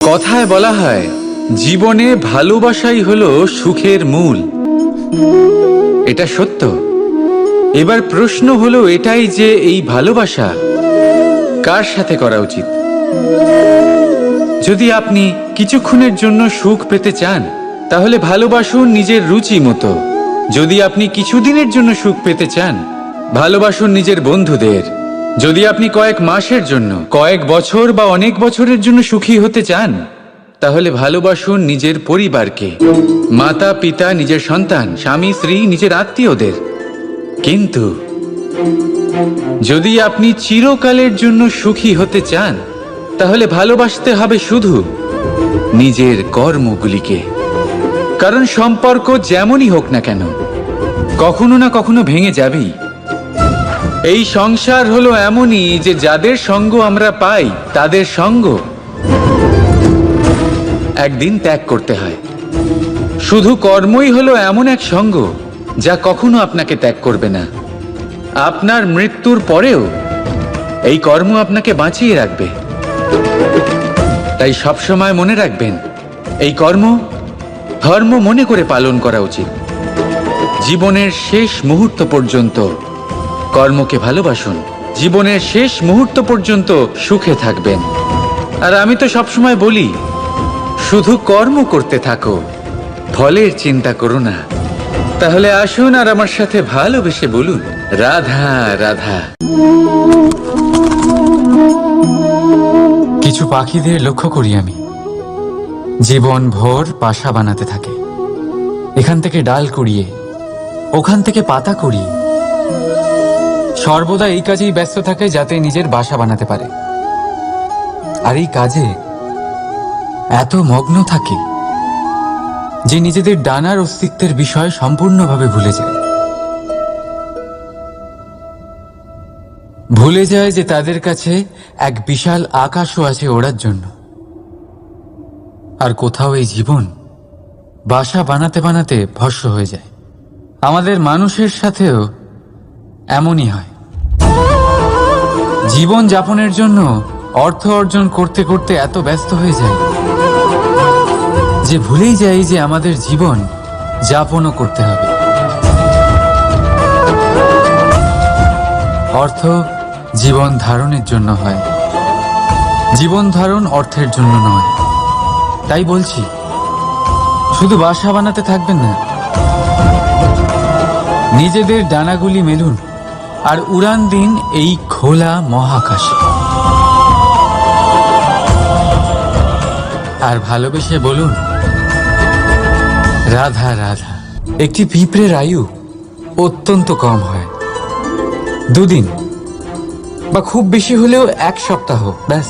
কথায় বলা হয় জীবনে ভালোবাসাই হলো সুখের মূল। এটা সত্য। এবার প্রশ্ন হলো এটাই যে এই ভালোবাসা কার সাথে করা উচিত। যদি আপনি কিছুক্ষণের জন্য সুখ পেতে চান তাহলে ভালোবাসুন নিজের রুচি মতো। যদি আপনি কিছুদিনের জন্য সুখ পেতে চান ভালোবাসুন নিজের বন্ধুদের। যদি আপনি কয়েক মাসের জন্য, কয়েক বছর বা অনেক বছরের জন্য সুখী হতে চান তাহলে ভালোবাসুন নিজের পরিবারকে, মাতা পিতা, নিজের সন্তান, স্বামী স্ত্রী, নিজের আত্মীয়দের। কিন্তু যদি আপনি চিরকালের জন্য সুখী হতে চান তাহলে ভালোবাসতে হবে শুধু নিজের কর্মগুলিকে। কারণ সম্পর্ক যেমনই হোক না কেন কখনো না কখনো ভেঙে যাবেই। এই সংসার হলো এমনই যে যাদের সঙ্গ আমরা পাই তাদের সঙ্গ একদিন ত্যাগ করতে হয়। শুধু কর্মই হলো এমন এক সঙ্গ যা কখনো আপনাকে ত্যাগ করবে না। আপনার মৃত্যুর পরেও এই কর্ম আপনাকে বাঁচিয়ে রাখবে। তাই সবসময় মনে রাখবেন, এই কর্ম ধর্ম মনে করে পালন করা উচিত। জীবনের শেষ মুহূর্ত পর্যন্ত কর্মকে ভালোবাসুন। জীবনের শেষ মুহূর্ত পর্যন্ত সুখে থাকবেন। আর আমি তো সবসময় বলি, শুধু কর্ম করতে থাকো, ফলের চিন্তা করো না। তাহলে আসুন আর আমার সাথে ভালোবেসে বলুন, রাধা রাধা। কিছু পাখিদের লক্ষ্য করি আমি, জীবন ভোর বাসা বানাতে থাকে। এখান থেকে ডাল কুড়িয়ে, ওখান থেকে পাতা কুড়িয়ে, সর্বদা এই কাজেই ব্যস্ত থাকে যাতে নিজের বাসা বানাতে পারে। আর এই কাজে এত মগ্ন থাকে যে নিজেদের ডানার অস্তিত্বের বিষয় সম্পূর্ণভাবে ভুলে যায়। ভুলে যায় যে তাদের কাছে এক বিশাল আকাশও আছে ওড়ার জন্য। আর কোথাও এই জীবন বাসা বানাতে বানাতে ভস্ম হয়ে যায়। আমাদের মানুষের সাথেও এমনই হয়। জীবন যাপনের জন্য অর্থ অর্জন করতে করতে এত ব্যস্ত হয়ে যায় যে ভুলেই যাই যে আমাদের জীবন যাপনও করতে হবে। অর্থ জীবন ধারণের জন্য হয়, জীবন ধারণ অর্থের জন্য নয়। তাই বলছি, শুধু বাসা বানাতে থাকবেন না, নিজেদের ডানাগুলি মেলুন আর উড়ান দিন এই খোলা মহাকাশে। আর ভালোবেসে বলুন, রাধা রাধা। একটি পিঁপড়ের আয়ু অত্যন্ত কম হয়, 2 দিন বা খুব বেশি হলেও 1 সপ্তাহ, ব্যাস।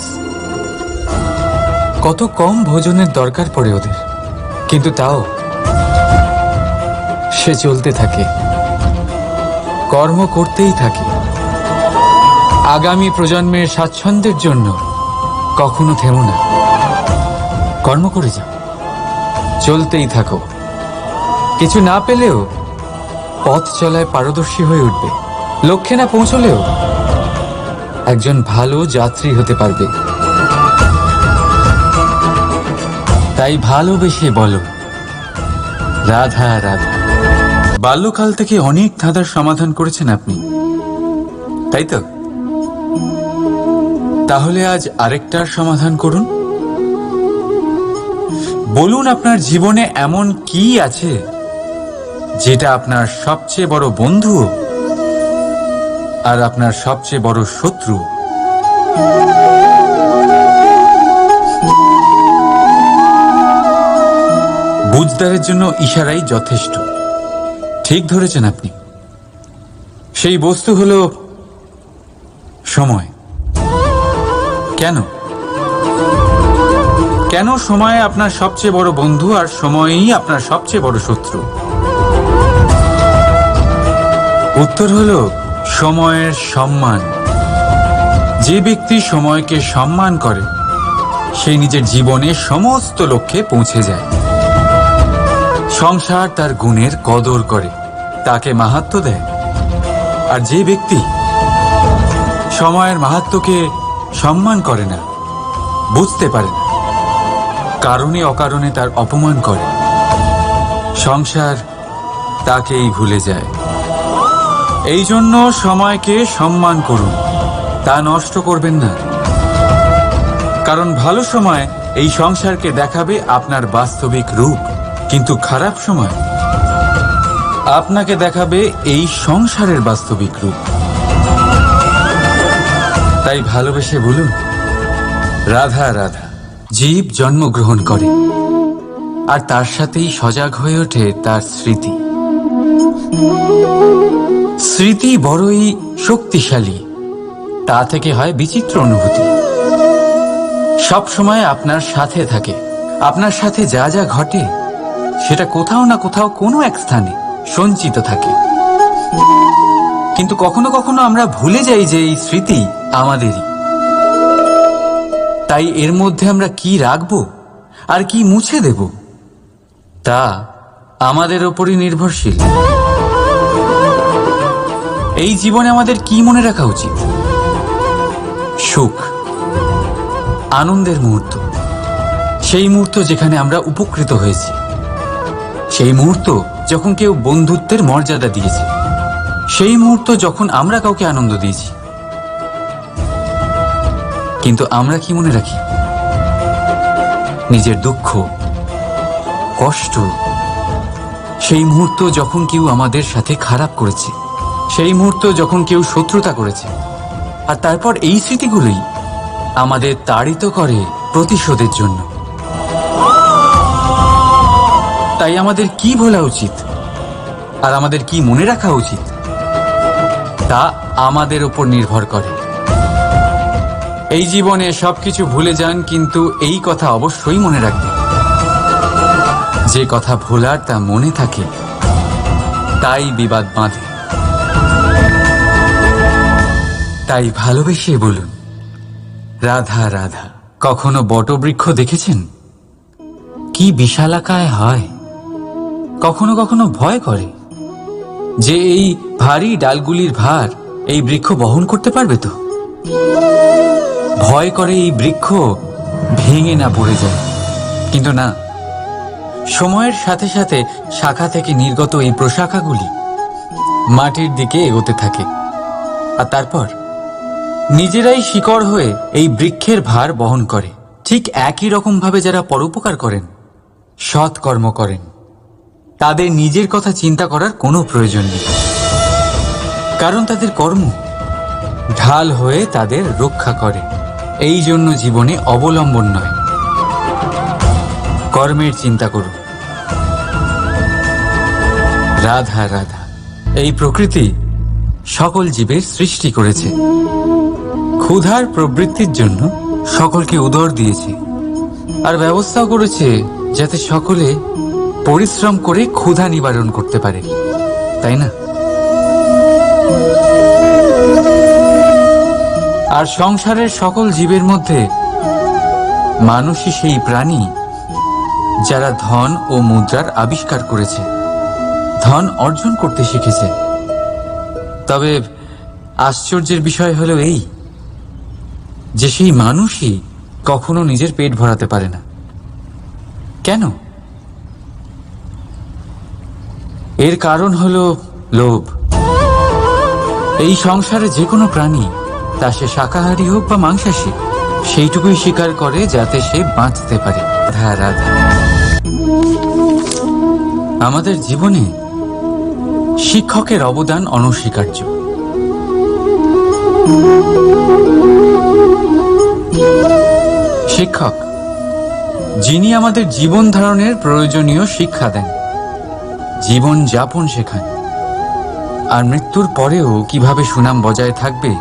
কত কম ভোজনের দরকার পড়ে ওদের, কিন্তু তাও সে চলতে থাকে, কর্ম করতেই থাকে। আগামী প্রজন্মের স্বাচ্ছন্দ্যের জন্য কখনো থেমো না, কর্ম করে যাও, চলতেই থাকো। কিছু না পেলেও পথ চলায় পারদর্শী হয়ে উঠবে। লক্ষ্যে না পৌঁছলেও একজন ভালো যাত্রী হতে পারবে। তাই ভালোবেসে বলো, রাধা রাধা। বাল্যকাল থেকে অনেক ধাঁধার সমাধান করেছেন আপনি, তাই তো? তাহলে আজ আরেকটার সমাধান করুন। বলুন, আপনার জীবনে এমন কি আছে যেটা আপনার সবচেয়ে বড় বন্ধু আর আপনার সবচেয়ে বড় শত্রু? বুঝদারের জন্য ইশারাই যথেষ্ট। ঠিক ধরেছেন আপনি। সেই বস্তু হলো সময়। কেন কেন সময় আপনার সবচেয়ে বড় বন্ধু আর সময়ই আপনার সবচেয়ে বড় শত্রু? উত্তর হলো সময়ের সম্মান। যে ব্যক্তি সময়কে সম্মান করে সে নিজের জীবনে সমস্ত লক্ষ্যে পৌঁছে যায়। সংসার তার গুণের কদর করে, তাকে মাহাত্ম্য দেয়। আর যে ব্যক্তি সময়ের মাহাত্ম্যকে সম্মান করে না, বুঝতে পারে না, কারণে অকারণে তার অপমান করে, সংসার তাকেই ভুলে যায়। এই জন্য সময়কে সম্মান করুন, তা নষ্ট করবেন না। কারণ ভালো সময় এই সংসারকে দেখাবে আপনার বাস্তবিক রূপ, কিন্তু খারাপ সময় আপনাকে দেখাবে এই সংসারের বাস্তবিক রূপ। তাই ভালোবেসে বলুন, রাধা রাধা। জীব জন্মগ্রহণ করে, আর তার সাথেই সজাগ হয়ে ওঠে তার স্মৃতি। স্মৃতি বড়ই শক্তিশালী, তা থেকে হয় বিচিত্র অনুভূতি। সব সময় আপনার সাথে থাকে, আপনার সাথে যা যা ঘটে সেটা কোথাও না কোথাও কোনো এক স্থানে সঞ্চিত থাকে। কিন্তু কখনো কখনো আমরা ভুলে যাই যে এই স্মৃতি আমাদেরই। তাই এর মধ্যে আমরা কি রাখবো আর কি মুছে দেব তা আমাদের ওপরই নির্ভরশীল। এই জীবনে আমাদের কি মনে রাখা উচিত? সুখ, আনন্দের মুহূর্ত, সেই মুহূর্ত যেখানে আমরা উপকৃত হয়েছি, সেই মুহূর্ত যখন কেউ বন্ধুত্বের মর্যাদা দিয়েছে, সেই মুহূর্ত যখন আমরা কাউকে আনন্দ দিয়েছি। কিন্তু আমরা কি মনে রাখি? নিজের দুঃখ, কষ্ট, সেই মুহূর্ত যখন কেউ আমাদের সাথে খারাপ করেছে, সেই মুহূর্ত যখন কেউ শত্রুতা করেছে। আর তারপর এই স্মৃতিগুলোই আমাদের তাড়িত করে প্রতিশোধের জন্য। তাই আমাদের কি ভোলা উচিত আর আমাদের কি মনে রাখা উচিত তা আমাদের উপর নির্ভর করে। এই জীবনে সবকিছু ভুলে যান, কিন্তু এই কথা অবশ্যই মনে রাখবেন, যে কথা ভোলার তা মনে থাকে তাই বিবাদ বাঁধে। তাই ভালোবেসে বলুন, রাধা রাধা। কখনো বটবৃক্ষ দেখেছেন? কি বিশালাকায় হয়। কখনো কখনো ভয় করে যে এই ভারী ডালগুলির ভার এই বৃক্ষ বহন করতে পারবে তো। ভয় করে এই বৃক্ষ ভেঙে না পড়ে যায়। কিন্তু না, সময়ের সাথে সাথে শাখা থেকে নির্গত এই প্রশাখাগুলি মাটির দিকে এগোতে থাকে, আর তারপর নিজেরাই শিকড় হয়ে এই বৃক্ষের ভার বহন করে। ঠিক একই রকম ভাবে যারা পরোপকার করেন, সৎ কর্ম করেন, তাদের নিজের কথা চিন্তা করার কোনো প্রয়োজন নেই, কারণ তাদের কর্ম ঢাল হয়ে তাদের রক্ষা করে। এই জন্য জীবনে অবলম্বন নয়, কর্মের চিন্তা করুন। রাধা রাধা। এই প্রকৃতি সকল জীবের সৃষ্টি করেছে, ক্ষুধার প্রবৃত্তির জন্য সকলকে উদর দিয়েছে, আর ব্যবস্থাও করেছে যাতে সকলে পরিশ্রম করে ক্ষুধা নিবারণ করতে পারে, তাই না? আর সংসারের সকল জীবের মধ্যে মানুষই সেই প্রাণী যারা ধন ও মুদ্রার আবিষ্কার করেছে, ধন অর্জন করতে শিখেছে। তবে আশ্চর্যের বিষয় হলো এই যে সেই মানুষই কখনো নিজের পেট ভরাতে পারে না। কেন? এর কারণ হলো লোভ। এই সংসারে যে কোনো প্রাণী, তা সে শাকাহারী হোক বা মাংসাশী, সেইটুকুই স্বীকার করে যাতে সে বাঁচতে পারে। রাধা রাধা। আমাদের জীবনে শিক্ষকের অবদান অনস্বীকার্য। শিক্ষক যিনি আমাদের জীবন ধারণের প্রয়োজনীয় শিক্ষা দেন, জীবন যাপন শেখান, আর মৃত্যুর পরেও কিভাবে সুনাম বজায় থাকবে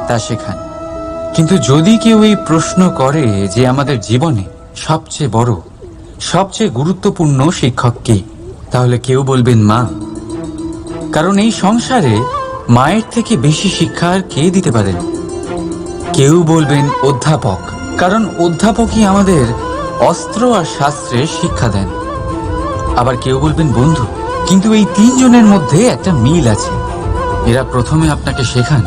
তা শেখান। কিন্তু যদি কেউ এই প্রশ্ন করে যে আমাদের জীবনে সবচেয়ে বড়, সবচেয়ে গুরুত্বপূর্ণ শিক্ষক কে, তাহলে কেউ বলবেন মা। কারণ এই সংসারে মায়ের থেকে বেশি শিক্ষা আর কে দিতে পারেন। কেউ বলবেন অধ্যাপক, কারণ অধ্যাপকই আমাদের অস্ত্র আর শাস্ত্রের শিক্ষা দেন। আবার কেউ বলবেন বন্ধু। কিন্তু এই তিনজনের মধ্যে একটা মিল আছে। এরা প্রথমে আপনাকে শেখান,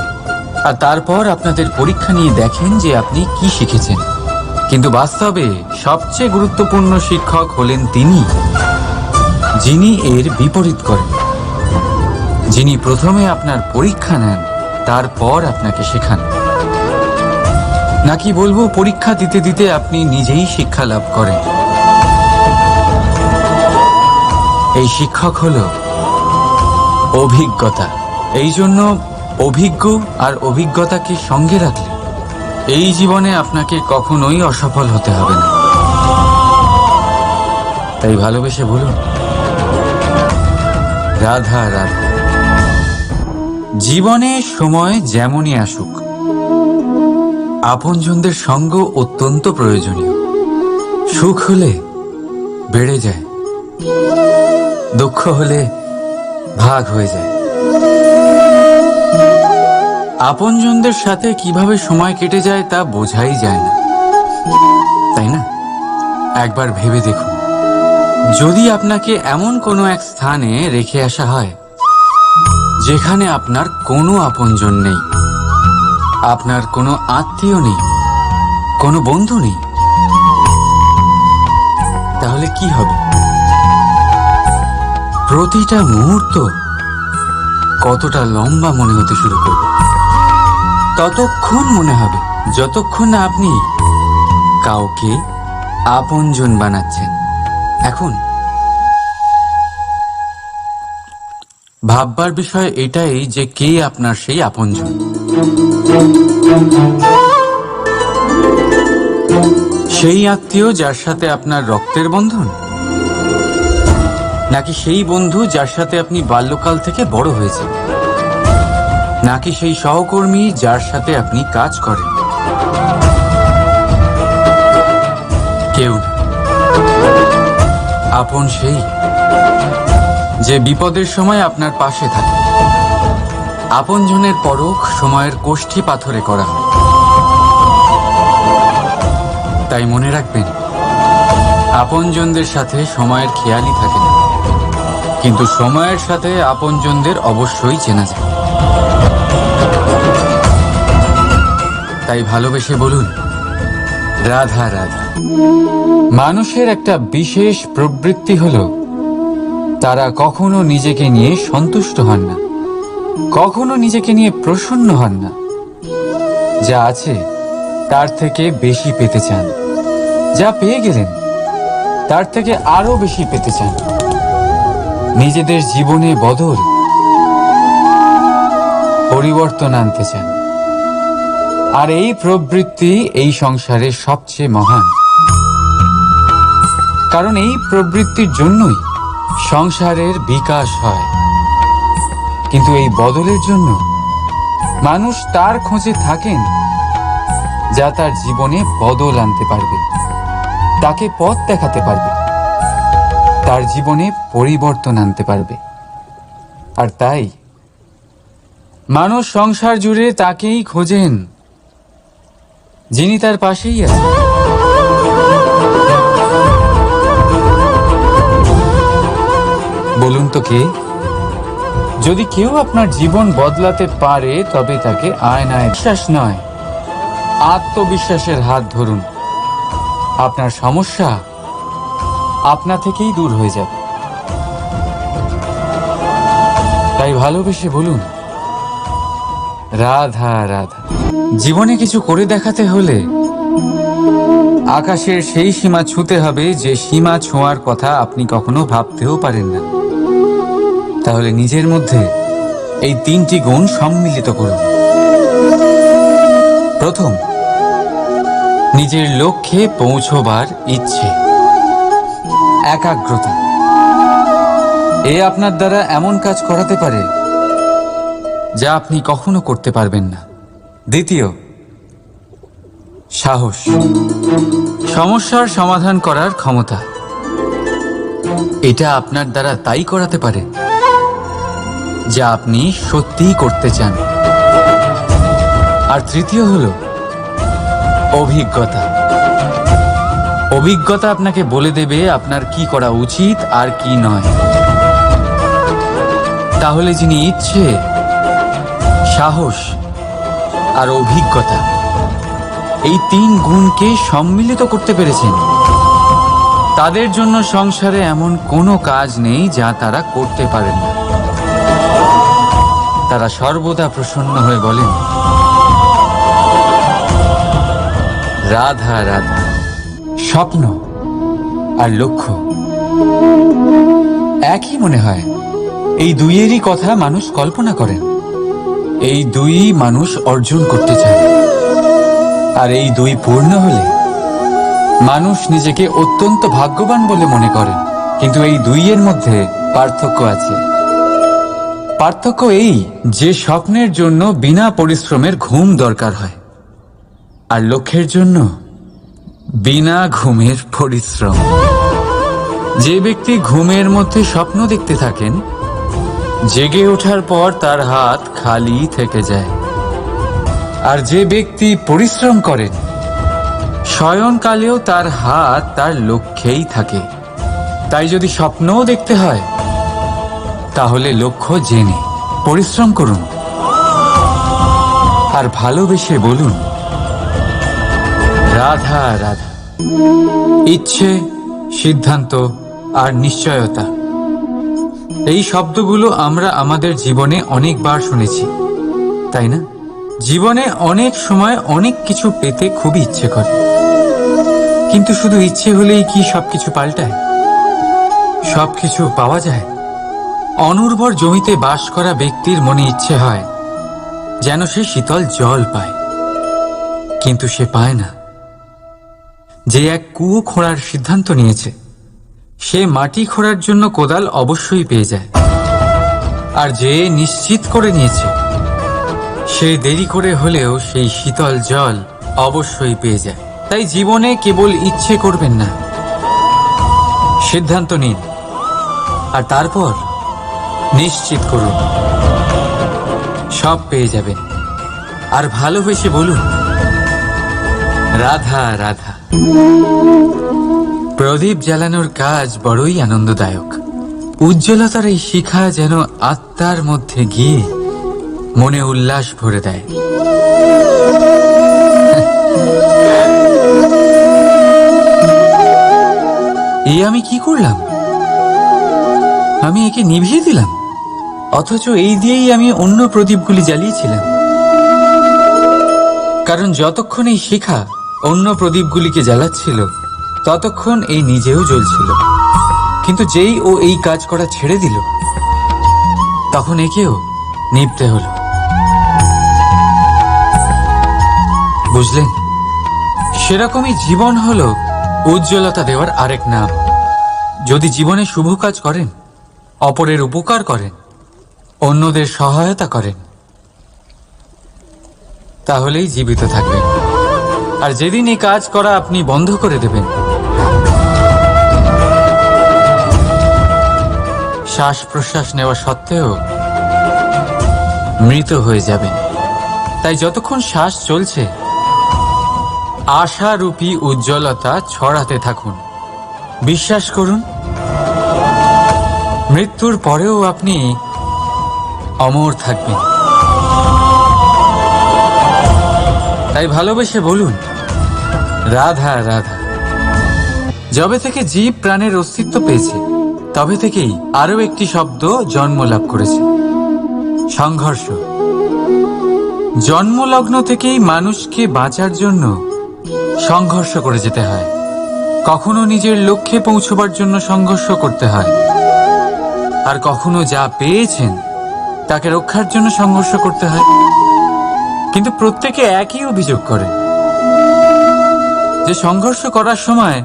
আর তারপর আপনাদের পরীক্ষা নিয়ে দেখেন যে আপনি কি শিখেছেন। কিন্তু বাস্তবে সবচেয়ে গুরুত্বপূর্ণ শিক্ষক হলেন তিনি, যিনি এর বিপরীত করেন, যিনি প্রথমে আপনার পরীক্ষা নেন, তারপর আপনাকে শেখান। নাকি বলবো, পরীক্ষা দিতে দিতে আপনি নিজেই শিক্ষা লাভ করেন। এই শিক্ষক হলো অভিজ্ঞতা। এই জন্য অভিজ্ঞ আর অভিজ্ঞতাকে সঙ্গে রাখলে এই জীবনে আপনাকে কখনোই অসফল হতে হবে না। তাই ভালোবেসে বলুন, রাধা রাধা। জীবনে সময় যেমনই আসুক, আপনজনদের সঙ্গ অত্যন্ত প্রয়োজনীয়। সুখ হলে বেড়ে যায়, দুঃখ হলে ভাগ হয়ে যায়। আপনজনদের সাথে কিভাবে সময় কেটে যায় তা বোঝাই যায় না, তাই না? একবার ভেবে দেখুন, যদি আপনাকে এমন কোনো এক স্থানে রেখে আসা হয় যেখানে আপনার কোনো আপনজন নেই, আপনার কোনো আত্মীয় নেই, কোনো বন্ধু নেই, তাহলে কি হবে? প্রতিটা মুহূর্ত কতটা লম্বা মনে হতে শুরু করবে। ততক্ষণ মনে হবে যতক্ষণ না আপনি কাউকে আপনজন বানাচ্ছেন। এখন ভাববার বিষয় এটাই যে কে আপনার সেই আপনজন। সেই আত্মীয় যার সাথে আপনার রক্তের বন্ধন, নাকি সেই বন্ধু যার সাথে আপনি বাল্যকাল থেকে বড় হয়েছেন, নাকি সেই সহকর্মী যার সাথে আপনি কাজ করেন? কেউ না। আপন সেই যে বিপদের সময় আপনার পাশে থাকে। আপনজনের পরখ সময়ের কোষ্ঠী পাথরে করা হয়। তাই মনে রাখবেন, আপনজনদের সাথে সময়ের খেয়ালই থাকে না, কিন্তু সময়ের সাথে আপনজনদের অবশ্যই চেনা যায়। তাই ভালোবেসে বলুন, রাধা রাধা। মানুষের একটা বিশেষ প্রবৃত্তি হলো, তারা কখনো নিজেকে নিয়ে সন্তুষ্ট হন না, কখনো নিজেকে নিয়ে প্রসন্ন হন না। যা আছে তার থেকে বেশি পেতে চান, যা পেয়ে গেলেন তার থেকে আরো বেশি পেতে চান। নিজেদের জীবনে বদল, পরিবর্তন আনতে চান। আর এই প্রবৃত্তি এই সংসারের সবচেয়ে মহান, কারণ এই প্রবৃত্তির জন্যই সংসারের বিকাশ হয়। কিন্তু এই বদলের জন্য মানুষ তার খোঁজে থাকেন যা তার জীবনে বদল আনতে পারবে, তাকে পথ দেখাতে পারবে, তার জীবনে পরিবর্তন আনতে পারবে। আর তাই মানুষ সংসার জুড়ে তাকেই খোঁজেন যিনি তার পাশেই আছেন। বলুন তো কে? যদি কেউ আপনার জীবন বদলাতে পারে তবে তাকে আয়নায় বিশ্বাস নয়, আত্মবিশ্বাসের হাত ধরুন। আপনার সমস্যা আপনা থেকেই দূর হয়ে যাবে। তাই ভালোবেসে বলুন, রাধা রাধা। জীবনে কিছু করে দেখাতে হলে আকাশের সেই সীমা ছুঁতে হবে যে সীমা ছোঁয়ার কথা আপনি কখনো ভাবতেও পারেন না। তাহলে নিজের মধ্যে এই তিনটি গুণ সম্মিলিত করুন। প্রথম, নিজের লক্ষ্যে পৌঁছবার ইচ্ছে, একাগ্রতা। এ আপনার দ্বারা এমন কাজ করাতে পারে যা আপনি কখনো করতে পারবেন না। দ্বিতীয়, সাহস, সমস্যার সমাধান করার ক্ষমতা। এটা আপনার দ্বারা তাই করাতে পারে যা আপনি সত্যিই করতে চান। আর তৃতীয় হলো অভিজ্ঞতা। অভিজ্ঞতা আপনাকে বলে দেবে আপনার কি করা উচিত আর কি নয়। তাহলে যিনি ইচ্ছে, সাহস আর অভিজ্ঞতা এই 3 গুণকে সম্মিলিত করতে পেরেছেন, তাদের জন্য সংসারে এমন কোনো কাজ নেই যা তারা করতে পারেন না। তারা সর্বদা প্রসন্ন হয়ে বলেন, রাধা রাধা। স্বপ্ন আর লক্ষ্য একই মনে হয়। এই দুইয়েরই কথা মানুষ কল্পনা করেন, এই দুই মানুষ অর্জন করতে চান। আর এই দুই পূর্ণ হলে মানুষ নিজেকে অত্যন্ত ভাগ্যবান বলে মনে করেন। কিন্তু এই দুইয়ের মধ্যে পার্থক্য আছে। পার্থক্য এই যে স্বপ্নের জন্য বিনা পরিশ্রমের ঘুম দরকার হয়, আর লক্ষ্যের জন্য বিনা ঘুমের পরিশ্রম। যে ব্যক্তি ঘুমের মধ্যে স্বপ্ন দেখতে থাকেন, জেগে ওঠার পর তার হাত খালি থেকে যায়। আর যে ব্যক্তি পরিশ্রম করেন, শয়নকালেও তার হাত তার লক্ষ্যেই থাকে। তাই যদি স্বপ্নও দেখতে হয়, তাহলে লক্ষ্য জেনে পরিশ্রম করুন আর ভালোবেসে বলুন, রাধা রাধা। ইচ্ছে, সিদ্ধান্ত আর নিশ্চয়তা, এই শব্দগুলো আমরা আমাদের জীবনে অনেকবার শুনেছি, তাই না? জীবনে অনেক সময় অনেক কিছু পেতে খুবই ইচ্ছে করে, কিন্তু শুধু ইচ্ছে হলেই কি সবকিছু পাল্টায়? সবকিছু পাওয়া যায়? অনুর্বর জমিতে বাস করা ব্যক্তির মনে ইচ্ছে হয় যেন সে শীতল জল পায়, কিন্তু সে পায় না। যে এক কুয়ো খোঁড়ার সিদ্ধান্ত নিয়েছে, সে মাটি খোঁড়ার জন্য কোদাল অবশ্যই পেয়ে যায়। আর যে নিশ্চিত করে নিয়েছে, সে দেরি করে হলেও সেই শীতল জল অবশ্যই পেয়ে যায়। তাই জীবনে কেবল ইচ্ছে করবেন না, সিদ্ধান্ত নিন আর তারপর নিশ্চিত করুন, সব পেয়ে যাবেন। আর ভালোবেসে বলুন, রাধা রাধা। প্রদীপ জ্বালানোর কাজ বড়ই আনন্দদায়ক। উজ্জ্বলতার এই শিখা যেন আত্মার মধ্যে গিয়ে মনে উল্লাস ভরে দেয়। এই আমি কি করলাম? আমি একে নিভিয়ে দিলাম, অথচ এই দিয়েই আমি অন্য প্রদীপগুলি জ্বালিয়েছিলাম। কারণ যতক্ষণ এই শিখা অন্য প্রদীপগুলিকে জ্বালাচ্ছিল, ততক্ষণ এই নিজেও জ্বলছিল। কিন্তু যেই ও এই কাজ করা ছেড়ে দিল, তখন একেও নিভতে হলো। বুঝলেন? সেরকমই জীবন হলো উজ্জ্বলতা দেওয়ার আরেক নাম। যদি জীবনে শুভ কাজ করেন, অপরের উপকার করেন, অন্যদের সহায়তা করেন, তাহলেই জীবিত থাকবেন। আর যেদিন এই কাজ করা আপনি বন্ধ করে দেবেন, শ্বাস প্রশ্বাস নেওয়া সত্ত্বেও মৃত হয়ে যাবেন। তাই যতক্ষণ শ্বাস চলছে, আশারূপী উজ্জ্বলতা ছড়াতে থাকুন। বিশ্বাস করুন, মৃত্যুর পরেও আপনি অমর থাকবেন। তাই ভালোবেসে বলুন, রাধা রাধা। যবে থেকে জীব প্রাণের অস্তিত্ব পেয়েছে, তবে থেকেই আরো একটি শব্দ জন্ম লাভ করেছে, সংঘর্ষ। জন্মলগ্ন থেকেই মানুষকে বাঁচার জন্য সংঘর্ষ করে যেতে হয়। কখনো নিজের লক্ষ্যে পৌঁছবার জন্য সংঘর্ষ করতে হয়, আর কখনো যা পেয়েছেন তাকে রক্ষার জন্য সংঘর্ষ করতে হয়। কিন্তু প্রত্যেকে একই অভিযোগ করে যে সংঘর্ষ করার সময়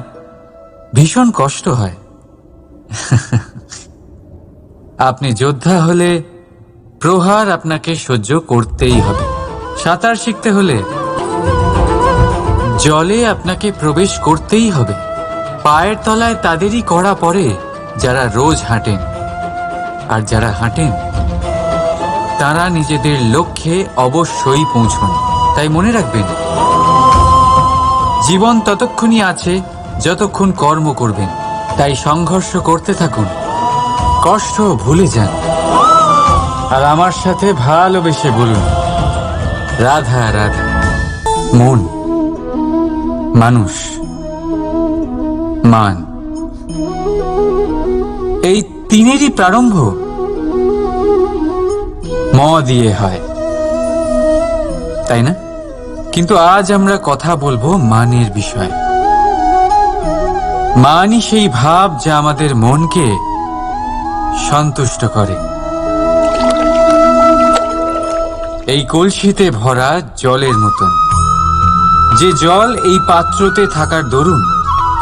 ভীষণ কষ্ট হয়। আপনি যোদ্ধা হলে প্রহার আপনাকে সহ্য করতেই হবে। সাঁতার শিখতে হলে জলে আপনাকে প্রবেশ করতেই হবে। পায়ের তলায় তাদেরই কড়া পড়ে যারা রোজ হাঁটেন, আর যারা হাঁটেন তারা নিজেদের লক্ষ্যে অবশ্যই পৌঁছন। তাই মনে রাখবেন, জীবন ততক্ষণই আছে যতক্ষণ কর্ম করবেন। তাই সংঘর্ষ করতে থাকুন, কষ্ট ভুলে যান, আর আমার সাথে ভালোবেসে বলুন, রাধা রাধা। মন, মানুষ, মান, এই তিনেরই প্রারম্ভ ম দিয়ে হয়, তাই না? কিন্তু আজ আমরা কথা বলবো মানের বিষয়ে। মানই সেই ভাব যা আমাদের মনকে সন্তুষ্ট করে। এই কলসিতে ভরা জলের মতন, যে জল এই পাত্রতে থাকার দরুন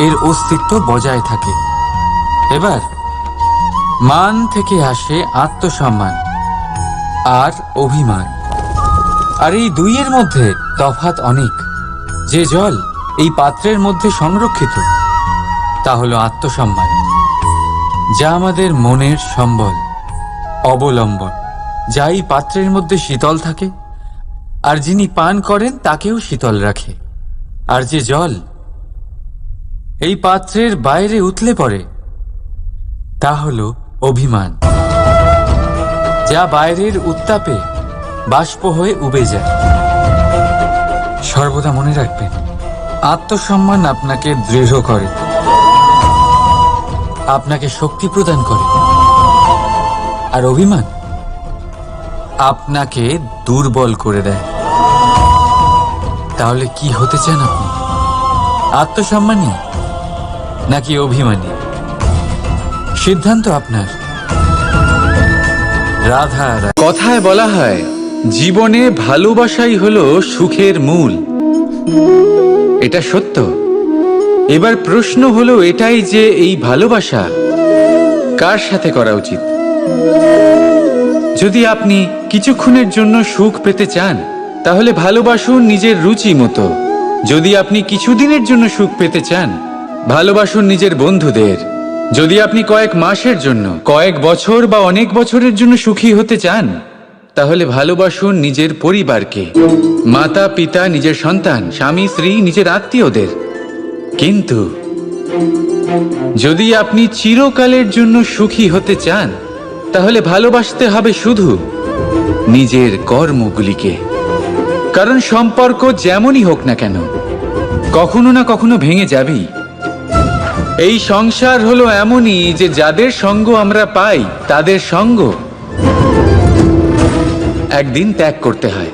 এর অস্তিত্ব বজায় থাকে। এবার মান থেকে আসে আত্মসম্মান আর অভিমান, আর এই দুইয়ের মধ্যে তফাৎ অনেক। যে জল এই পাত্রের মধ্যে সংরক্ষিত তা হলো আত্মসম্মান, যা আমাদের মনের সম্বল, অবলম্বন, যা এই পাত্রের মধ্যে শীতল থাকে আর যিনি পান করেন তাকেও শীতল রাখে। আর যে জল এই পাত্রের বাইরে উতলে পড়ে তা হলো অভিমান, যা বাইরের উত্তাপে বাষ্প হয়ে উবে যায়। সর্বদা মনে রাখবেন, আত্মসম্মান আপনাকে দৃঢ় করে, আপনাকে শক্তি প্রদান করে, আর অভিমান আপনাকে দুর্বল করে দেয়। তাহলে কি হতে চান আপনি? আত্মসম্মানী নাকি অভিমানী? সিদ্ধান্ত আপনার। রাধা। কথায় বলা হয়, জীবনে ভালোবাসাই হলো সুখের মূল। এটা সত্য। এবার প্রশ্ন হলো এটাই যে এই ভালোবাসা কার সাথে করা উচিত। যদি আপনি কিছুক্ষণের জন্য সুখ পেতে চান তাহলে ভালোবাসুন নিজের রুচি মতো। যদি আপনি কিছুদিনের জন্য সুখ পেতে চান ভালোবাসুন নিজের বন্ধুদের। যদি আপনি কয়েক মাসের জন্য, কয়েক বছর বা অনেক বছরের জন্য সুখী হতে চান তাহলে ভালোবাসুন নিজের পরিবারকে, মাতা পিতা, নিজের সন্তান, স্বামী স্ত্রী, নিজের আত্মীয়দের। কিন্তু যদি আপনি চিরকালের জন্য সুখী হতে চান তাহলে ভালোবাসতে হবে শুধু নিজের কর্মগুলিকে। কারণ সম্পর্ক যেমনই হোক না কেন কখনো না কখনো ভেঙে যাবেই। এই সংসার হলো এমনই যে যাদের সঙ্গ আমরা পাই তাদের সঙ্গ একদিন ত্যাগ করতে হয়।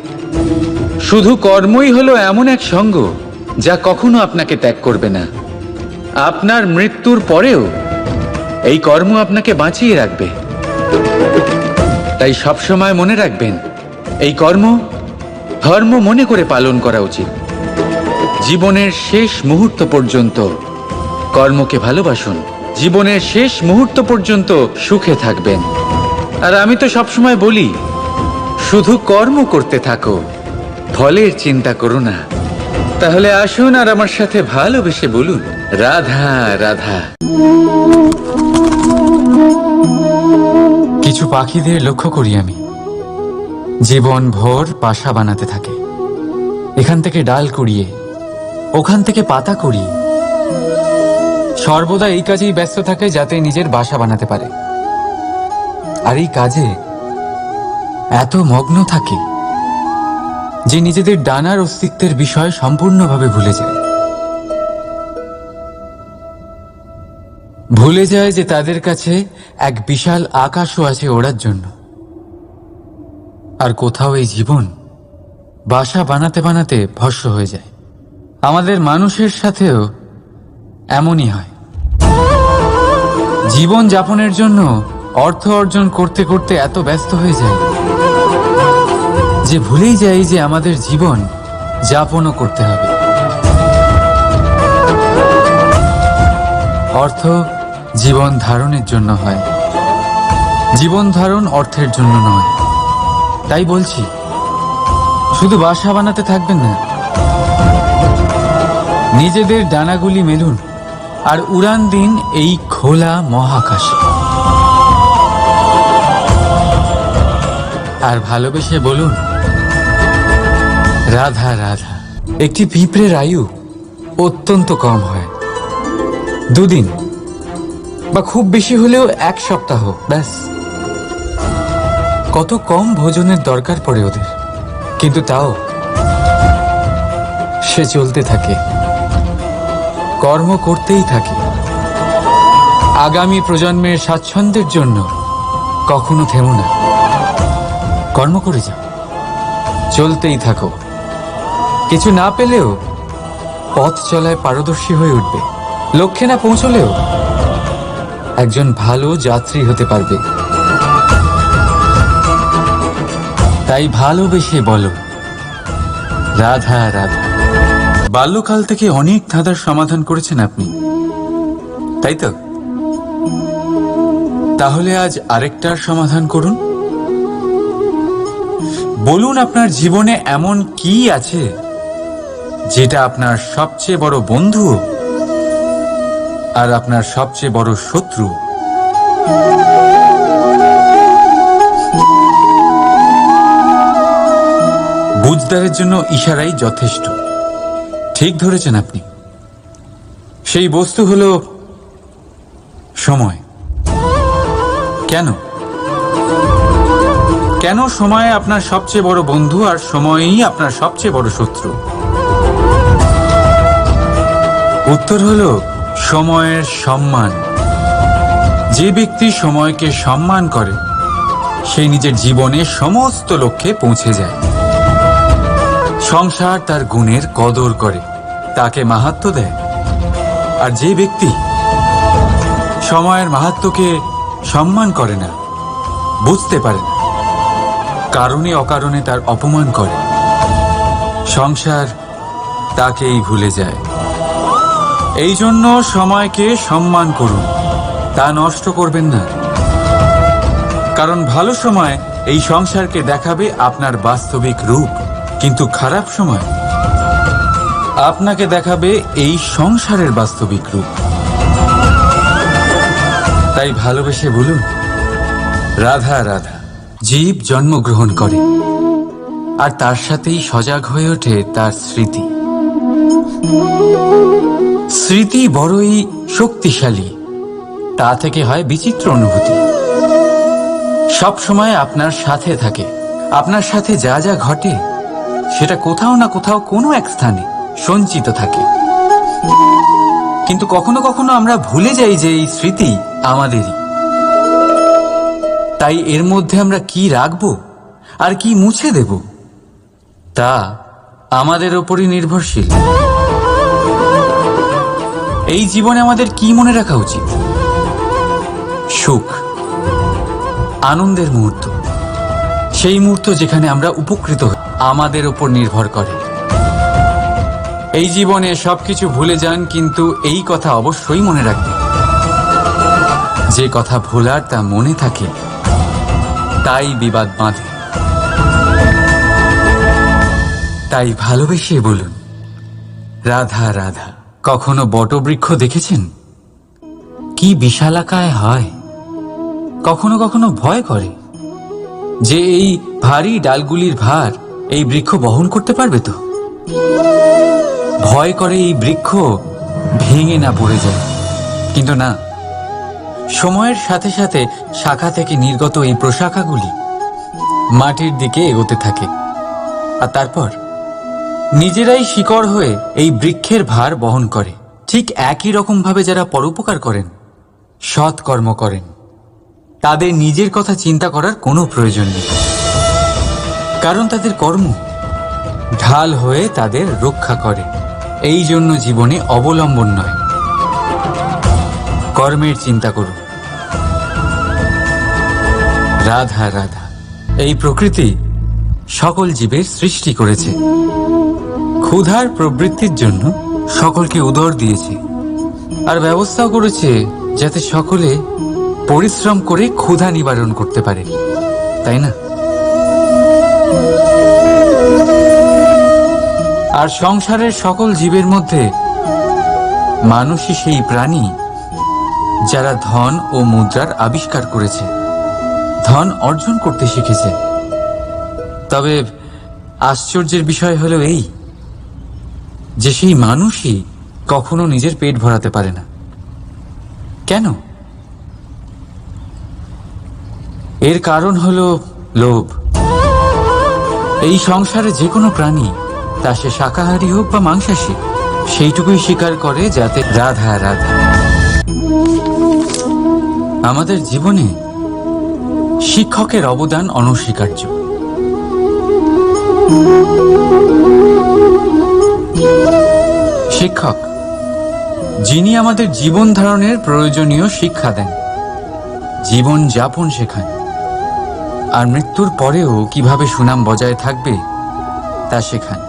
শুধু কর্মই হলো এমন এক সঙ্গ যা কখনো আপনাকে ত্যাগ করবে না। আপনার মৃত্যুর পরেও এই কর্ম আপনাকে বাঁচিয়ে রাখবে। তাই সবসময় মনে রাখবেন, এই কর্ম ধর্ম মনে করে পালন করা উচিত। জীবনের শেষ মুহূর্ত পর্যন্ত কর্মকে ভালোবাসুন। জীবনের শেষ মুহূর্ত পর্যন্ত সুখে থাকবেন। আর আমি তো সবসময় বলি, শুধু কর্ম করতে থাকো, ফলের চিন্তা করো না। তাহলে আসুন আর আমার সাথে ভালোবেসে বলুন, রাধা রাধা। কিছু পাখিদের লক্ষ্য করি আমি, জীবন ভোর বাসা বানাতে থাকে। এখান থেকে ডাল কুড়িয়ে, ওখান থেকে পাতা কুড়িয়ে, সর্বদা এই কাজেই ব্যস্ত থাকে যাতে নিজের বাসা বানাতে পারে। আর এই কাজে এত মগ্ন থাকে যে নিজেদের ডানার অস্তিত্বের বিষয় সম্পূর্ণভাবে ভুলে যায়। ভুলে যায় যে তাদের কাছে এক বিশাল আকাশও আছে ওড়ার জন্য। আর কোথাও এই জীবন বাসা বানাতে বানাতে ভস্ম হয়ে যায়। আমাদের মানুষের সাথেও এমনই হয়। জীবন যাপনের জন্য অর্থ অর্জন করতে করতে এত ব্যস্ত হয়ে যায় যে ভুলেই যাই যে আমাদের জীবন যাপনও করতে হবে। অর্থ জীবন ধারণের জন্য হয়, জীবন ধারণ অর্থের জন্য নয়। তাই বলছি, শুধু বাসা বানাতে থাকবেন না, নিজেদের ডানাগুলি মেলুন আর উড়ান দিন এই খোলা মহাকাশে। আর ভালোবেসে বলুন, রাধা রাধা। একটি পিঁপড়ের আয়ু অত্যন্ত কম হয়, 2 দিন বা খুব বেশি হলেও 1 সপ্তাহ, ব্যাস। কত কম ভোজনের দরকার পড়ে ওদের, কিন্তু তাও সে চলতে থাকে। কর্ম করতেই থাকে। আগামী প্রজন্মের স্বাচ্ছন্দ্যের জন্য কখনো থেমো না, কর্ম করে যাও, চলতেই থাকো। কিছু না পেলেও পথ চলায় পারদর্শী হয়ে উঠবে, লক্ষ্যে না পৌঁছলেও একজন ভালো যাত্রী হতে পারবে। তাই ভালোবেসে বলো রাধা রাধা। বাল্যকাল থেকে অনেক ধাঁধার সমাধান করেছেন আপনি, তাই তো? তাহলে আজ আরেকটার সমাধান করুন। বলুন আপনার জীবনে এমন কি আছে যেটা আপনার সবচেয়ে বড় বন্ধু আর আপনার সবচেয়ে বড় শত্রু। বুঝদারের জন্য ইশারাই যথেষ্ট। ঠিক ধরেছেন আপনি। সেই বস্তু হলো সময়। কেন কেন সময় আপনার সবচেয়ে বড় বন্ধু আর সময়ই আপনার সবচেয়ে বড় শত্রু? উত্তর হলো সময়ের সম্মান। যে ব্যক্তি সময়কে সম্মান করে সে নিজের জীবনে সমস্ত লক্ষ্যে পৌঁছে যায়। সংসার তার গুণের কদর করে, তাকে মাহাত্ম্য দেয়। আর যে ব্যক্তি সময়ের মাহাত্ম্যকে সম্মান করে না, বুঝতে পারে না, কারণে অকারণে তার অপমান করে, সংসার তাকেই ভুলে যায়। এই জন্য সময়কে সম্মান করুন, তা নষ্ট করবেন না। কারণ ভালো সময় এই সংসারকে দেখাবে আপনার বাস্তবিক রূপ, কিন্তু খারাপ সময় আপনাকে দেখাবে এই সংসারের বাস্তবিক রূপ। তাই ভালোবেসে বলুন রাধা রাধা। জীব জন্মগ্রহণ করে আর তার সাথেই সজাগ হয়ে ওঠে তার স্মৃতি। স্মৃতি বড়ই শক্তিশালী, তা থেকে হয় বিচিত্র অনুভূতি। সব সময় আপনার সাথে থাকে। আপনার সাথে যা যা ঘটে সেটা কোথাও না কোথাও কোনো এক স্থানে সঞ্চিত থাকে। কিন্তু কখনো কখনো আমরা ভুলে যাই যে এই স্মৃতি আমাদেরই। তাই এর মধ্যে আমরা কি রাখবো আর কি মুছে দেব তা আমাদের ওপরই নির্ভরশীল। এই জীবনে আমাদের কি মনে রাখা উচিত? সুখ, আনন্দের মুহূর্ত, সেই মুহূর্ত যেখানে আমরা উপকৃত হই, আমাদের ওপর নির্ভর করে। এই জীবনে সবকিছু ভুলে যান, কিন্তু এই কথা অবশ্যই মনে রাখবেন, যে কথা ভোলার তা মনে থাকে তাই বিবাদ বাঁধে। তাই ভালোবেসে বলুন রাধা রাধা। কখনো বটবৃক্ষ দেখেছেন? কি বিশালাকায় হয়। কখনো কখনো ভয় করে যে এই ভারী ডালগুলির ভার এই বৃক্ষ বহন করতে পারবে তো। ভয় করে এই বৃক্ষ ভেঙে না পড়ে যায়। কিন্তু না, সময়ের সাথে সাথে শাখা থেকে নির্গত এই প্রশাখাগুলি মাটির দিকে এগোতে থাকে, আর তারপর নিজেরাই শিকড় হয়ে এই বৃক্ষের ভার বহন করে। ঠিক একই রকম ভাবে যারা পরোপকার করেন, সৎ কর্ম করেন, তাদের নিজের কথা চিন্তা করার কোনো প্রয়োজন নেই, কারণ তাদের কর্ম ঢাল হয়ে তাদের রক্ষা করে। এই জন্য জীবনে অবলম্বন নয়, কর্মের চিন্তা করুন। রাধা রাধা। এই প্রকৃতি সকল জীবের সৃষ্টি করেছে, ক্ষুধার প্রবৃত্তির জন্য সকলকে উদর দিয়েছে, আর ব্যবস্থাও করেছে যাতে সকলে পরিশ্রম করে ক্ষুধা নিবারণ করতে পারে, তাই না? আর সংসারের সকল জীবের মধ্যে মানুষই সেই প্রাণী যারা ধন ও মুদ্রার আবিষ্কার করেছে, ধন অর্জন করতে শিখেছে। তবে আশ্চর্যের বিষয় হলো এই যে সেই মানুষই কখনো নিজের পেট ভরাতে পারে না। কেন? এর কারণ হলো লোভ। এই সংসারে যে কোনো প্রাণী, তা সে শাকাহারী হোক বা মাংসাশী, সেইটুকুই স্বীকার করে যাতে রাধা রাধা। আমাদের জীবনে শিক্ষকের অবদান অনস্বীকার্য। শিক্ষক যিনি আমাদের জীবন ধারণের প্রয়োজনীয় শিক্ষা দেন, জীবন যাপন শেখান, আর মৃত্যুর পরেও কিভাবে সুনাম বজায় থাকবে তা শেখান।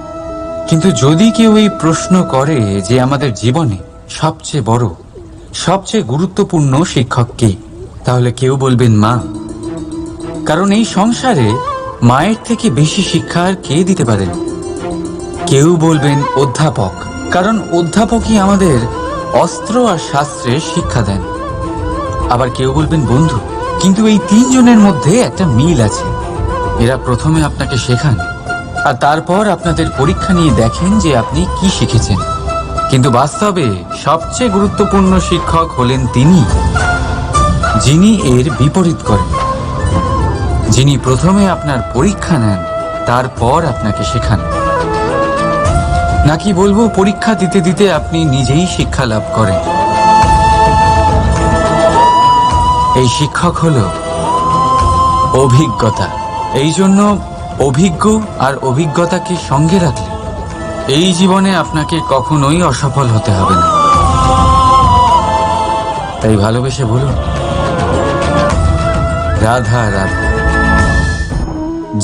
কিন্তু যদি কেউ এই প্রশ্ন করে যে আমাদের জীবনে সবচেয়ে বড়, সবচেয়ে গুরুত্বপূর্ণ শিক্ষক কে, তাহলে কেউ বলবেন মা। কারণ এই সংসারে মায়ের থেকে বেশি শিক্ষা আর কে দিতে পারেন। কেউ বলবেন অধ্যাপক, কারণ অধ্যাপকই আমাদের অস্ত্র আর শাস্ত্রের শিক্ষা দেন। আবার কেউ বলবেন বন্ধু। কিন্তু এই তিনজনের মধ্যে একটা মিল আছে। এরা প্রথমে আপনাকে শেখান আর তারপর আপনাদের পরীক্ষা নিয়ে দেখেন যে আপনি কি শিখেছেন। কিন্তু বাস্তবে সবচেয়ে গুরুত্বপূর্ণ শিক্ষক হলেন তিনি, যিনি এর বিপরীত করেন, যিনি প্রথমে আপনার পরীক্ষা নেন, তারপর আপনাকে শেখান। নাকি বলবো পরীক্ষা দিতে দিতে আপনি নিজেই শিক্ষা লাভ করেন। এই শিক্ষক হলো অভিজ্ঞতা। এই জন্য অভিজ্ঞ আর অভিজ্ঞতাকে সঙ্গে রাখলে এই জীবনে আপনাকে কখনোই অসফল হতে হবে না। তাই ভালোবেসে বলুন রাধা রাধা।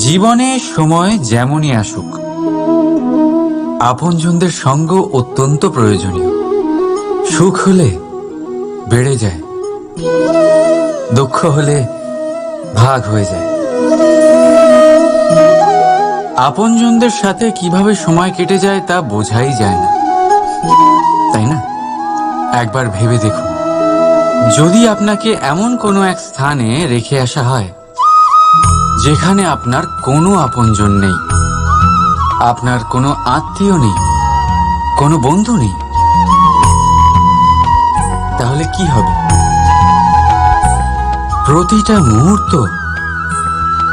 জীবনে সময় যেমনই আসুক, আপনজনদের সঙ্গ অত্যন্ত প্রয়োজনীয়। সুখ হলে বেড়ে যায়, দুঃখ হলে ভাগ হয়ে যায়। আপনজনদের সাথে কিভাবে সময় কেটে যায় তা বোঝাই যায় না, তাই না? একবার ভেবে দেখুন, যদি আপনাকে এমন কোনো এক স্থানে রেখে আসা হয় যেখানে আপনার কোনো আপনজন নেই, আপনার কোনো আত্মীয় নেই, কোনো বন্ধু নেই, তাহলে কি হবে? প্রতিটা মুহূর্ত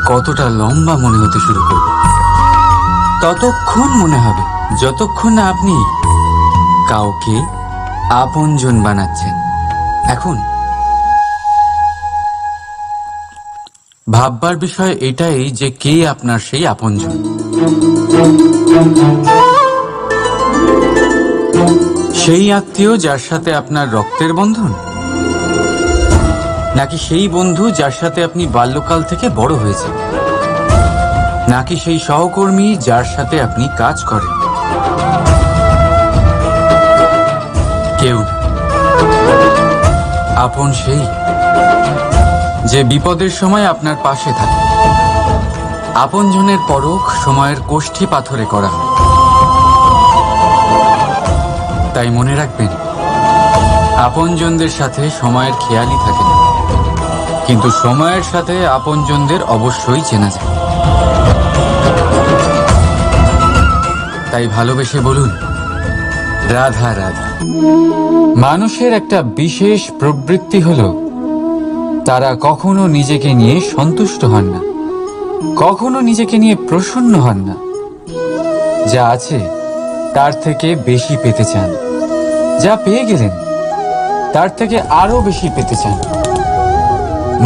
কতটা লম্বা মনে হতে শুরু করবে। ততক্ষণ মনে হবে যতক্ষণ না আপনি কাউকে আপনজন বানাচ্ছেন। এখন ভাববার বিষয় এটাই যে কে আপনার সেই আপনজন। সেই আত্মীয় যার সাথে আপনার রক্তের বন্ধন, নাকি সেই বন্ধু যার সাথে আপনি বাল্যকাল থেকে বড় হয়েছেন, নাকি সেই সহকর্মী যার সাথে আপনি কাজ করেন? কেউ না। আপন সেই যে বিপদের সময় আপনার পাশে থাকে। আপনজনের পরখ সময়ের কোষ্ঠী পাথরে করা হয়। তাই মনে রাখবেন, আপনজনদের সাথে সময়ের খেয়ালই থাকে না, কিন্তু সময়ের সাথে আপনজনদের অবশ্যই চেনা যায়। তাই ভালোবেসে বলুন রাধা রাধা। মানুষের একটা বিশেষ প্রবৃত্তি হলো তারা কখনো নিজেকে নিয়ে সন্তুষ্ট হন না, কখনো নিজেকে নিয়ে প্রসন্ন হন না। যা আছে তার থেকে বেশি পেতে চান, যা পেয়ে গেলেন তার থেকে আরো বেশি পেতে চান।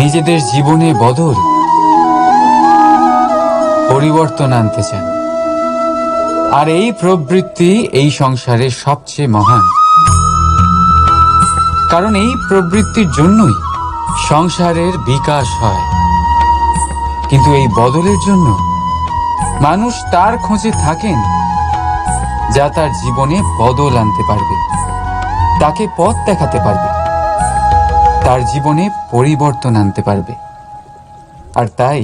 নিজেদের জীবনে বদল, পরিবর্তন আনতে চান। আর এই প্রবৃত্তি এই সংসারের সবচেয়ে মহান। কারণ এই প্রবৃত্তির জন্যই সংসারের বিকাশ হয়। কিন্তু এই বদলের জন্য মানুষ তার খোঁজে থাকেন যা তার জীবনে বদল আনতে পারবে, তাকে পথ দেখাতে পারবে, তার জীবনে পরিবর্তন আনতে পারবে। আর তাই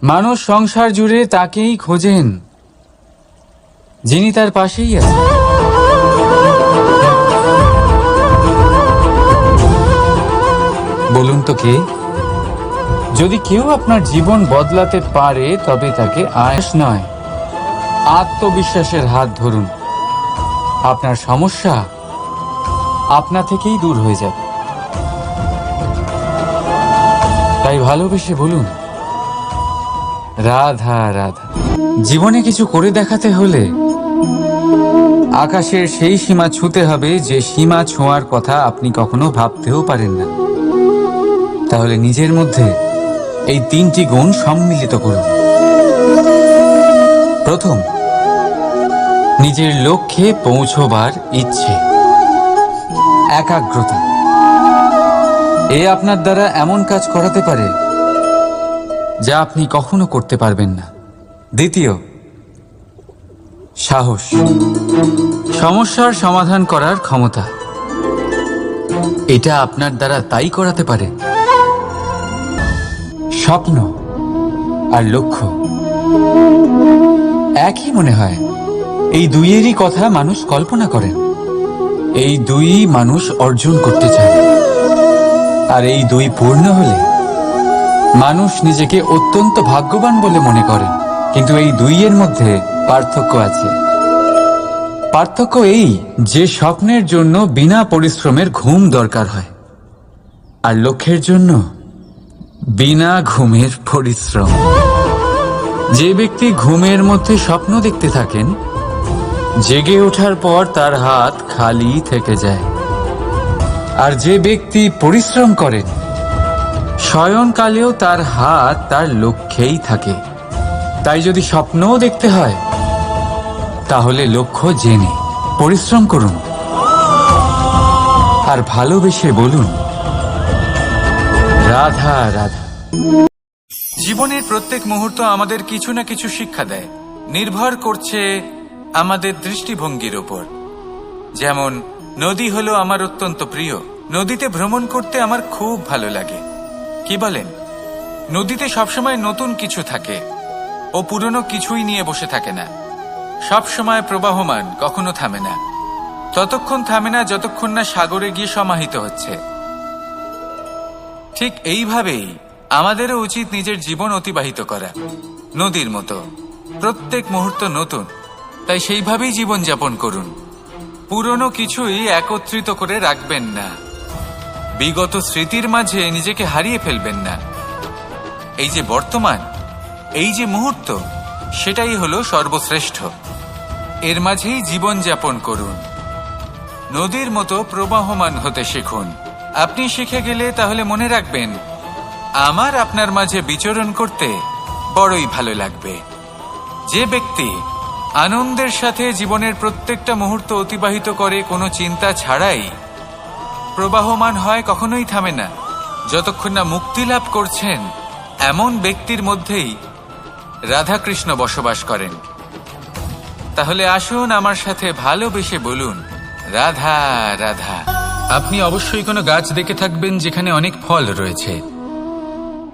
মানুষ সংসার জুড়ে তাকেই খোঁজেন যিনি তার পাশেই আছেন। বলুন তো কে? যদি কেউ আপনার জীবন বদলাতে পারে তবে তাকে আয়াস নয়, আত্মবিশ্বাসের হাত ধরুন। আপনার সমস্যা আপনা থেকেই দূর হয়ে যাবে। তাই ভালোবেসে বলুন রাধা রাধা। জীবনে কিছু করে দেখাতে হলে আকাশের সেই সীমা ছুঁতে হবে যে সীমা ছোঁয়ার কথা আপনি কখনো ভাবতেও পারেন না। তাহলে নিজের মধ্যে এই 3টি গুণ সম্মিলিত করুন। প্রথম, নিজের লক্ষ্যে পৌঁছবার ইচ্ছে, একাগ্রতা। এ আপনার দ্বারা এমন কাজ করাতে পারে যা আপনি কখনো করতে পারবেন না। দ্বিতীয়, সাহস, সমস্যার সমাধান করার ক্ষমতা। এটা আপনার দ্বারা তাই করাতে পারে। স্বপ্ন আর লক্ষ্য একই মনে হয়। এই দুইয়েরই কথা মানুষ কল্পনা করেন। এই দুই মানুষ অর্জন করতে চান। আর এই দুই পূর্ণ হলে মানুষ নিজেকে অত্যন্ত ভাগ্যবান বলে মনে করেন। কিন্তু এই দুইয়ের মধ্যে পার্থক্য আছে। পার্থক্য এই যে স্বপ্নের জন্য বিনা পরিশ্রমের ঘুম দরকার হয়, আর লক্ষ্যের জন্য বিনা ঘুমের পরিশ্রম। যে ব্যক্তি ঘুমের মধ্যে স্বপ্ন দেখতে থাকেন, জেগে ওঠার পর তার হাত খালি থেকে যায়। আর যে ব্যক্তি পরিশ্রম করেন, শয়নকালেও তার হাত তার লক্ষ্যেই থাকে। তাই যদি স্বপ্নও দেখতে হয়, তাহলে লক্ষ্য জেনে পরিশ্রম করুন আর ভালোবেসে বলুন, রাধা রাধা। জীবনের প্রত্যেক মুহূর্ত আমাদের কিছু না কিছু শিক্ষা দেয়। নির্ভর করছে আমাদের দৃষ্টিভঙ্গির ওপর। যেমন নদী হলো আমার অত্যন্ত প্রিয়। নদীতে ভ্রমণ করতে আমার খুব ভালো লাগে। কি বলেন? নদীতে সবসময় নতুন কিছু থাকে। ও পুরনো কিছুই নিয়ে বসে থাকে না। সবসময় প্রবাহমান, কখনো থামে না। ততক্ষণ থামে না যতক্ষণ না সাগরে গিয়ে সমাহিত হচ্ছে। ঠিক এইভাবেই আমাদেরও উচিত নিজের জীবন অতিবাহিত করা, নদীর মতো। প্রত্যেক মুহূর্ত নতুন, তাই সেইভাবেই জীবন যাপন করুন। পুরনো কিছুই একত্রিত করে রাখবেন না। বিগত স্মৃতির মাঝে নিজেকে হারিয়ে ফেলবেন না। এই যে বর্তমান, এই যে মুহূর্ত, সেটাই হলো সর্বশ্রেষ্ঠ। এর মাঝেই জীবন যাপন করুন। নদীর মতো প্রবাহমান হতে শিখুন। আপনি শিখে গেলে তাহলে মনে রাখবেন, আমার আপনার মাঝে বিচরণ করতে বড়ই ভালো লাগবে। যে ব্যক্তি আনন্দের সাথে জীবনের প্রত্যেকটা মুহূর্ত অতিবাহিত করে কোনো চিন্তা ছাড়াই, প্রবাহমান হয়, কখনোই থামে না, যতক্ষণ না মুক্তি লাভ করছেন, এমন ব্যক্তির মধ্যেই রাধাকৃষ্ণ বসবাস করেন। তাহলে আসুন আমার সাথে ভালোবেসে বলুন, রাধা রাধা। আপনি অবশ্যই কোনো গাছ দেখে থাকবেন যেখানে অনেক ফল রয়েছে।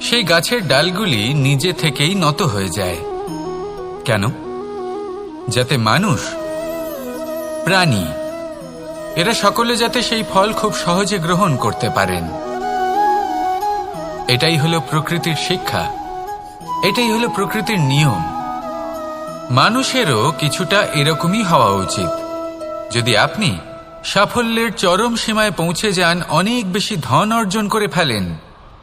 সেই গাছের ডালগুলি নিজে থেকেই নত হয়ে যায়। কেন? যাতে মানুষ, প্রাণী, এরা সকলে যাতে সেই ফল খুব সহজে গ্রহণ করতে পারেন। এটাই হলো প্রকৃতির শিক্ষা, এটাই হলো প্রকৃতির নিয়ম। মানুষেরও কিছুটা এরকমই হওয়া উচিত। যদি আপনি সাফল্যের চরম সীমায় পৌঁছে যান, অনেক বেশি ধন অর্জন করে ফেলেন,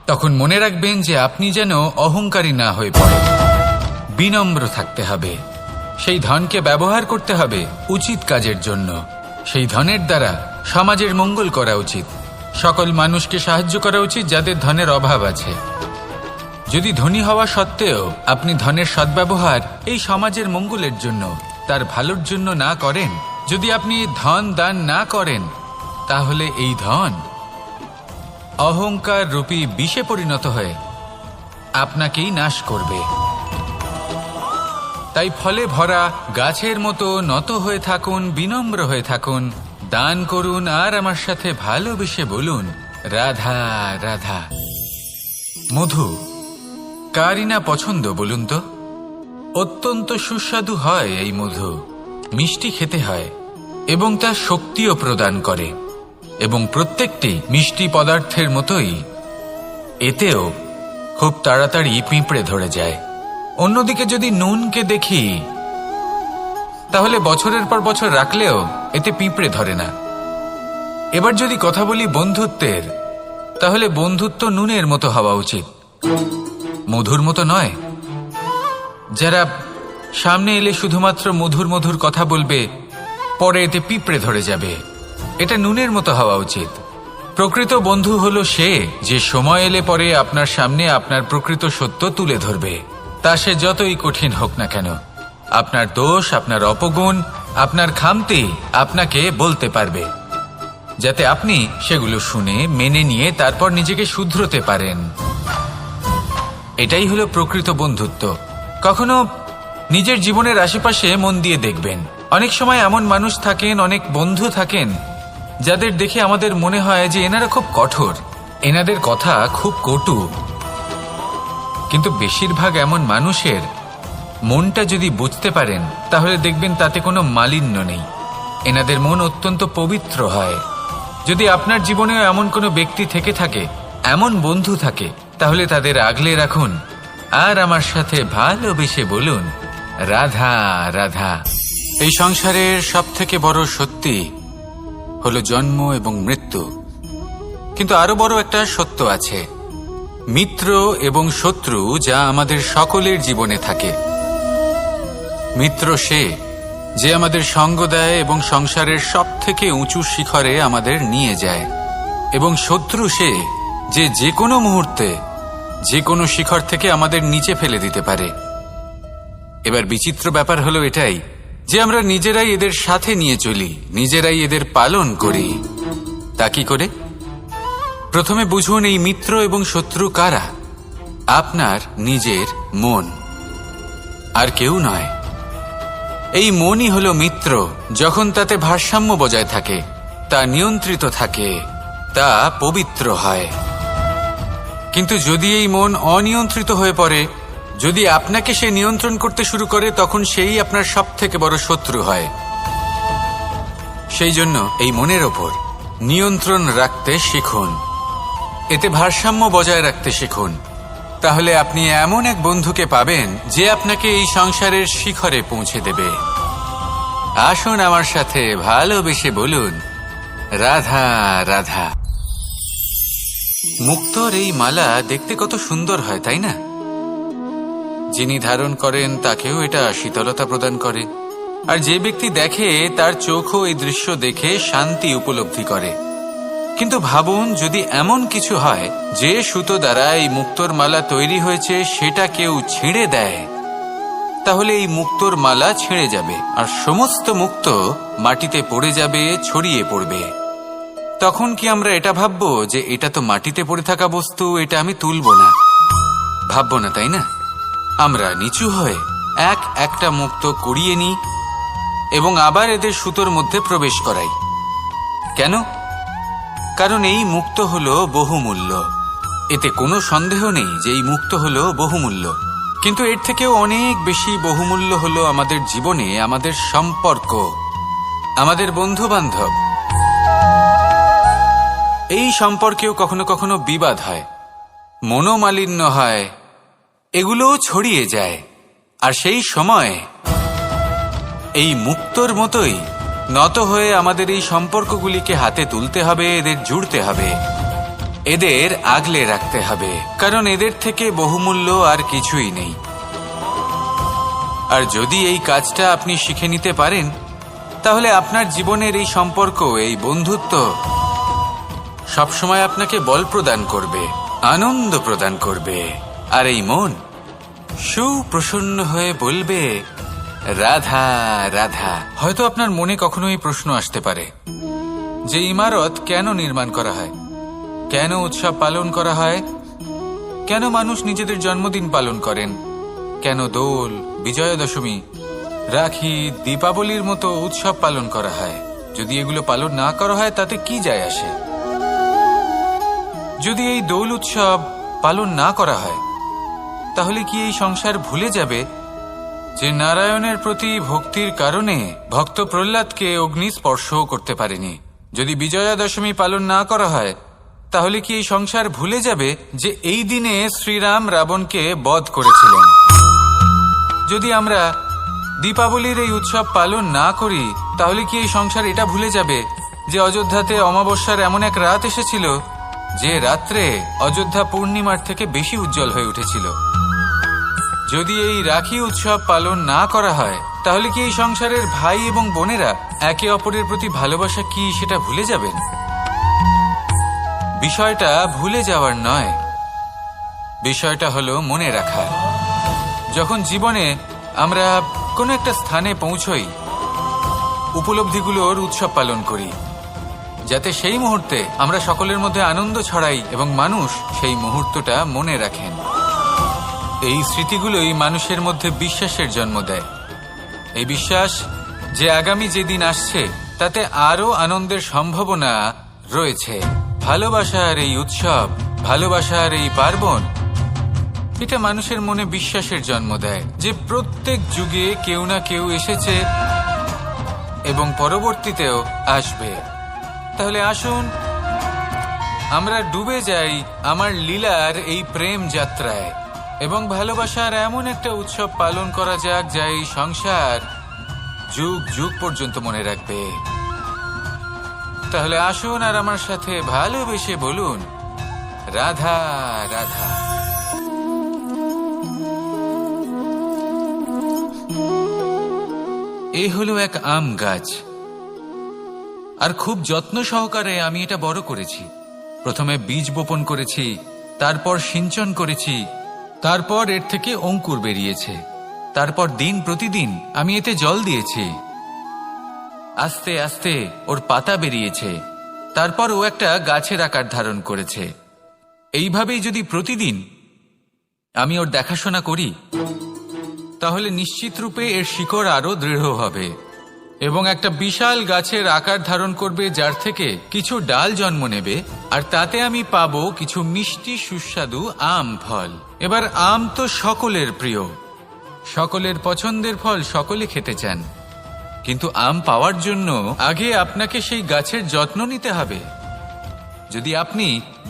তখন মনে রাখবেন যে আপনি যেন অহংকারী না হয়ে পড়েন। বিনম্র থাকতে হবে। সেই ধনকে ব্যবহার করতে হবে উচিত কাজের জন্য। সেই ধনের দ্বারা সমাজের মঙ্গল করা উচিত। সকল মানুষকে সাহায্য করা উচিত যাদের ধনের অভাব আছে। যদি ধনী হওয়া সত্ত্বেও আপনি ধনের সদ্ব্যবহার এই সমাজের মঙ্গলের জন্য, তার ভালোর জন্য না করেন, যদি আপনি ধন দান না করেন, তাহলে এই ধন অহংকার রূপী বিষে পরিণত হয়ে আপনাকেই নাশ করবে। তাই ফলে ভরা গাছের মতো নত হয়ে থাকুন, বিনম্র হয়ে থাকুন, দান করুন, আর আমার সাথে ভালোবেসে বলুন, রাধা রাধা। মধু কারই না পছন্দ বলুন তো? অত্যন্ত সুস্বাদু হয় এই মধু। মিষ্টি খেতে হয় এবং তা শক্তিও প্রদান করে। এবং প্রত্যেকটি মিষ্টি পদার্থের মতোই এতেও খুব তাড়াতাড়ি পিঁপড়ে ধরে যায়। অন্যদিকে যদি নুনকে দেখি, তাহলে বছরের পর বছর রাখলেও এতে পিঁপড়ে ধরে না। এবার যদি কথা বলি বন্ধুত্বের, তাহলে বন্ধুত্ব নুনের মতো হওয়া উচিত, মধুর মতো নয়। যারা সামনে এলে শুধুমাত্র মধুর মধুর কথা বলবে, পরে এতে পিঁপড়ে ধরে যাবে। এটা নুনের মতো হওয়া উচিত। প্রকৃত বন্ধু হলো সে যে সময় এলে পরে আপনার সামনে আপনার প্রকৃত সত্য তুলে ধরবে, তা সে যতই কঠিন হোক না কেন। আপনার দোষ, আপনার অপগুণ, আপনার খামতি আপনাকে বলতে পারবে, যাতে আপনি সেগুলো শুনে মেনে নিয়ে তারপর নিজেকে শুধরোতে পারেন। এটাই হলো প্রকৃত বন্ধুত্ব। কখনো নিজের জীবনের আশেপাশে মন দিয়ে দেখবেন, অনেক সময় এমন মানুষ থাকেন, অনেক বন্ধু থাকেন যাদের দেখে আমাদের মনে হয় যে এনারা খুব কঠোর, এনাদের কথা খুব কটু। কিন্তু বেশিরভাগ এমন মানুষের মনটা যদি বুঝতে পারেন তাহলে দেখবেন তাতে কোনো মালিন্য নেই। এনাদের মন অত্যন্ত পবিত্র হয়। যদি আপনার জীবনেও এমন কোনো ব্যক্তি থেকে থাকে, এমন বন্ধু থাকে, তাহলে তাদের আগলে রাখুন আর আমার সাথে ভালোবেসে বলুন, রাধা রাধা। এই সংসারের সবথেকে বড় সত্যি হলো জন্ম এবং মৃত্যু, কিন্তু আরো বড় একটা সত্য আছে, মিত্র এবং শত্রু, যা আমাদের সকলের জীবনে থাকে। মিত্র সে যে আমাদের সঙ্গ দেয় এবং সংসারের সবথেকে উঁচু শিখরে আমাদের নিয়ে যায়, এবং শত্রু সে যে যে কোনো মুহূর্তে যে কোনো শিখর থেকে আমাদের নিচে ফেলে দিতে পারে। এবার বিচিত্র ব্যাপার হলো এটাই যে আমরা নিজেরাই এদের সাথে নিয়ে চলি, নিজেরাই এদের পালন করি। তা কি করে? প্রথমে বুঝুন এই মিত্র এবং শত্রু কারা। আপনার নিজের মন, আর কেউ নয়। এই মনই হলো মিত্র যখন তাতে ভারসাম্য বজায় থাকে, তা নিয়ন্ত্রিত থাকে, তা পবিত্র হয়। কিন্তু যদি এই মন অনিয়ন্ত্রিত হয়ে পড়ে, যদি আপনাকে সে নিয়ন্ত্রণ করতে শুরু করে, তখন সেই আপনার সবথেকে বড় শত্রু হয়। সেই জন্য এই মনের ওপর নিয়ন্ত্রণ রাখতে শিখুন, এতে ভারসাম্য বজায় রাখতে শিখুন। তাহলে আপনি এমন এক বন্ধুকে পাবেন যে আপনাকে এই সংসারের শিখরে পৌঁছে দেবে। আসুন আমার সাথে ভালোবেসে বলুন, রাধা রাধা। মুক্তোর এই মালা দেখতে কত সুন্দর হয়, তাই না? যিনি ধারণ করেন তাকেও এটা শীতলতা প্রদান করে, আর যে ব্যক্তি দেখে তার চোখও এই দৃশ্য দেখে শান্তি উপলব্ধি করে। কিন্তু ভাবুন, যদি এমন কিছু হয় যে সুতো দ্বারা এই মুক্তোর মালা তৈরি হয়েছে সেটা কেউ ছিঁড়ে দেয়, তাহলে এই মুক্তোর মালা ছিঁড়ে যাবে আর সমস্ত মুক্তো মাটিতে পড়ে যাবে, ছড়িয়ে পড়বে। তখন কি আমরা এটা ভাববো যে এটা তো মাটিতে পড়ে থাকা বস্তু, এটা আমি তুলবো না? ভাববো না, তাই না? আমরা নিচু হয়ে একটা মুক্তো কুড়িয়ে নিই এবং আবার এদের সুতোর মধ্যে প্রবেশ করাই। কেন? কারণ এই মুক্তো হলো বহুমূল্য। এতে কোনো সন্দেহ নেই যে এই মুক্তো হলো বহুমূল্য। কিন্তু এর থেকেও অনেক বেশি বহুমূল্য হলো আমাদের জীবনে আমাদের সম্পর্ক, আমাদের বন্ধু বান্ধব। এই সম্পর্কেও কখনো কখনো বিবাদ হয়, মনোমালিন্য হয়, এগুলোও ছড়িয়ে যায়। আর সেই সময় এই মুক্তোর মতোই নত হয়ে আমাদের এই সম্পর্কগুলিকে হাতে তুলতে হবে, এদের জুড়তে হবে, এদের আগলে রাখতে হবে, কারণ এদের থেকে বহুমূল্য আর কিছুই নেই। আর যদি এই কাজটা আপনি শিখে নিতে পারেন, তাহলে আপনার জীবনের এই সম্পর্ক, এই বন্ধুত্ব সবসময় আপনাকে বল প্রদান করবে, আনন্দ প্রদান করবে। আর এই মন সুপ্রসন্ন হয়ে বলবে, রাধা রাধা। হয়তো আপনার মনে কখনো এই প্রশ্ন আসতে পারে যে ইমারত কেন নির্মাণ করা হয়, কেন উৎসব পালন করা হয়, কেন মানুষ নিজেদের জন্মদিন পালন করেন, কেন দোল, বিজয়া দশমী, রাখি, দীপাবলির মতো উৎসব পালন করা হয়। যদি এগুলো পালন না করা হয় তাতে কি যায় আসে? যদি এই দোল উৎসব পালন না করা হয়, তাহলে কি এই সংসার ভুলে যাবে যে নারায়ণের প্রতি ভক্তির কারণে ভক্ত প্রহ্লাদকে অগ্নি স্পর্শও করতে পারেনি? যদি বিজয়া দশমী পালন না করা হয়, তাহলে কি এই সংসার ভুলে যাবে যে এই দিনে শ্রীরাম রাবণকে বধ করেছিলেন? যদি আমরা দীপাবলির এই উৎসব পালন না করি, তাহলে কি এই সংসার এটা ভুলে যাবে যে অযোধ্যাতে অমাবস্যার এমন এক রাত এসেছিল যে রাত্রে অযোধ্যা পূর্ণিমার থেকে বেশি উজ্জ্বল হয়ে উঠেছিল? যদি এই রাখি উৎসব পালন না করা হয়, তাহলে কি এই সংসারের ভাই এবং বোনেরা একে অপরের প্রতি ভালোবাসা কি সেটা ভুলে যাবেন? বিষয়টা ভুলে যাওয়ার নয়, বিষয়টা হলো মনে রাখার। যখন জীবনে আমরা কোনো একটা স্থানে পৌঁছই, উপলব্ধিগুলোর উৎসব পালন করি, যাতে সেই মুহূর্তে আমরা সকলের মধ্যে আনন্দ ছড়াই এবং মানুষ সেই মুহূর্তটা মনে রাখেন। এই স্মৃতিগুলোই মানুষের মধ্যে বিশ্বাসের জন্ম দেয়। এই বিশ্বাস যে আগামী যেদিন আসছে তাতে আরো আনন্দের সম্ভাবনা রয়েছে। ভালোবাসার এই উৎসব, ভালোবাসার এই পার্বণ, এটা মানুষের মনে বিশ্বাসের জন্ম দেয় যে প্রত্যেক যুগে কেউ না কেউ এসেছে এবং পরবর্তীতেও আসবে। তাহলে আসুন আমরা ডুবে যাই আমার লীলার এই প্রেম যাত্রায় এবং ভালোবাসার এমন একটা উৎসব পালন করা যাক যা এই সংসার যুগ যুগ পর্যন্ত মনে রাখবে। তাহলে আসুন আর আমার সাথে ভালোবেসে বলুন, রাধা রাধা। এই হলো এক আম গাছ, আর খুব যত্ন সহকারে আমি এটা বড় করেছি। প্রথমে বীজ বপন করেছি, তারপর সিঞ্চন করেছি, তারপর এর থেকে অঙ্কুর বেরিয়েছে, তারপর দিন প্রতিদিন আমি এতে জল দিয়েছি। আস্তে আস্তে ওর পাতা বেরিয়েছে, তারপর ও একটা গাছের আকার ধারণ করেছে। এইভাবেই যদি প্রতিদিন আমি ওর দেখাশোনা করি তাহলে নিশ্চিত রূপে এর শিকড় আরো দৃঢ় হবে এবং একটা বিশাল গাছের আকার ধারণ করবে, যার থেকে কিছু ডাল জন্ম নেবে, আর তাতে আমি পাবো কিছু মিষ্টি সুস্বাদু আম ফল। এবার আম তো সকলের প্রিয়, সকলের পছন্দের ফল, সকলে খেতে চান, কিন্তু আম পাওয়ার জন্য আগে আপনাকে সেই গাছের যত্ন নিতে হবে। যদি আপনি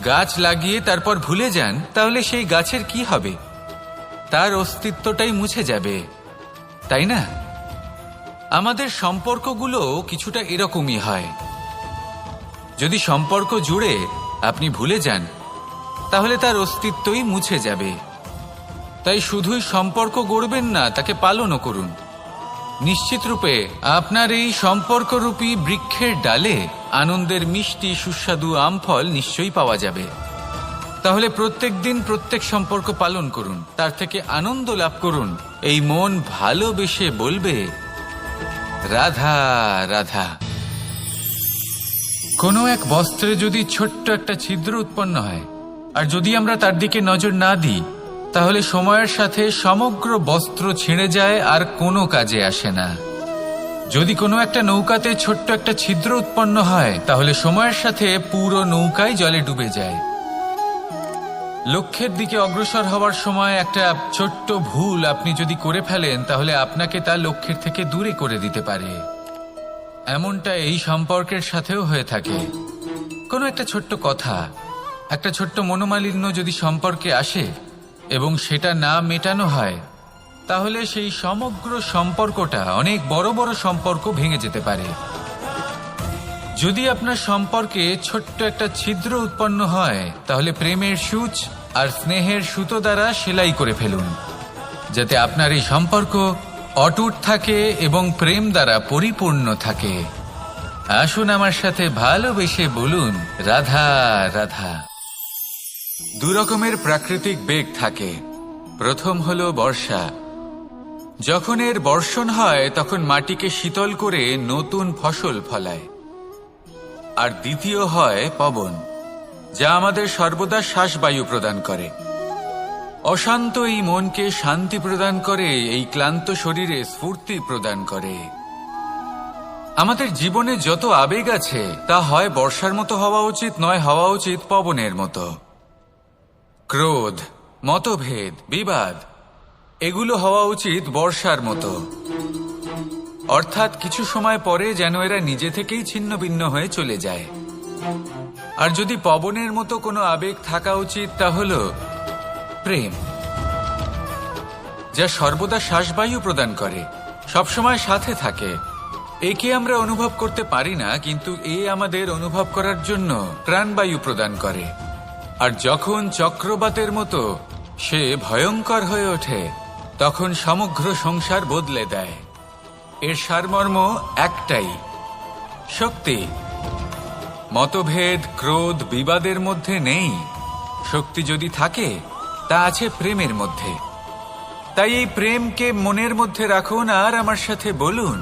গাছ লাগিয়ে তারপর ভুলে যান তাহলে সেই গাছের কি হবে? তার অস্তিত্বটাই মুছে যাবে, তাই না? আমাদের সম্পর্কগুলো কিছুটা এরকমই হয়। যদি সম্পর্ক জুড়ে আপনি ভুলে যান তাহলে তার অস্তিত্বই মুছে যাবে। তাই শুধুই সম্পর্ক গড়বেন না, তাকে পালনও করুন। নিশ্চিত রূপে আপনার এই সম্পর্করূপী বৃক্ষের ডালে আনন্দের মিষ্টি সুস্বাদু আম ফল নিশ্চয়ই পাওয়া যাবে। তাহলে প্রত্যেক দিন প্রত্যেক সম্পর্ক পালন করুন, তার থেকে আনন্দ লাভ করুন। এই মন ভালোবেসে বলবে, রাধা রাধা। কোনো এক বস্ত্রে যদি ছোট্ট একটা ছিদ্র উৎপন্ন হয়, আর যদি আমরা তার দিকে নজর না দিই, তাহলে সময়ের সাথে সমগ্র বস্ত্র ছিঁড়ে যায় আর কোনো কাজে আসে না। যদি কোনো একটা নৌকাতে ছোট্ট একটা ছিদ্র উৎপন্ন হয়, তাহলে সময়ের সাথে পুরো নৌকাই জলে ডুবে যায়। লক্ষ্যের দিকে অগ্রসর হওয়ার সময় একটা ছোট্ট ভুল আপনি যদি করে ফেলেন, তাহলে আপনাকে তা লক্ষ্যের থেকে দূরে করে দিতে পারে। এমনটা এই সম্পর্কের সাথেও হয়ে থাকে। কোনো একটা ছোট্ট কথা, একটা ছোট্ট মনোমালিন্য যদি সম্পর্কে আসে এবং সেটা না মেটানো হয়, তাহলে সেই সমগ্র সম্পর্কটা, অনেক বড় বড় সম্পর্ক ভেঙে যেতে পারে। যদি আপনার সম্পর্কে ছোট্ট একটা ছিদ্র উৎপন্ন হয়, তাহলে প্রেমের সূচ আর স্নেহের সুতো দ্বারা সেলাই করে ফেলুন, যাতে আপনার এই সম্পর্ক অটুট থাকে এবং প্রেম দ্বারা পরিপূর্ণ থাকে। আসুন আমার সাথে ভালোবেসে বলুন, রাধা রাধা। দু রকমের প্রাকৃতিক বেগ থাকে। প্রথম হলো বর্ষা। যখন এর বর্ষণ হয় তখন মাটিকে শীতল করে নতুন ফসল ফলায়। আর দ্বিতীয় হয় পবন, যা আমাদের সর্বদা শ্বাসবায়ু প্রদান করে। অশান্ত এই মনকে শান্তি প্রদান করে, এই ক্লান্ত শরীরে স্ফূর্তি প্রদান করে। আমাদের জীবনে যত আবেগ আছে তা হয় বর্ষার মতো হওয়া উচিত, নয় হওয়া উচিত পবনের মতো। ক্রোধ, মতভেদ, বিবাদ, এগুলো হওয়া উচিত বর্ষার মতো। অর্থাৎ কিছু সময় পরে যেন এরা নিজে থেকেই ছিন্ন ভিন্ন হয়ে চলে যায়। আর যদি পবনের মতো কোনো আবেগ থাকা উচিত, তা হল প্রেম, যা সর্বদা শ্বাসবায়ু প্রদান করে, সবসময় সাথে থাকে। একে আমরা অনুভব করতে পারি না, কিন্তু এ আমাদের অনুভব করার জন্য প্রাণবায়ু প্রদান করে। আর যখন চক্রবাতের মতো সে ভয়ঙ্কর হয়ে ওঠে, তখন সমগ্র সংসার বদলে দেয়। এর সারমর্ম একটাই, শক্তি। মতভেদ, ক্রোধ, বিবাদের মধ্যে নেই। শক্তি যদি থাকে তা আছে প্রেমের মধ্যে। তাই এই প্রেমকে মনের মধ্যে রাখুন আর আমার সাথে বলুন,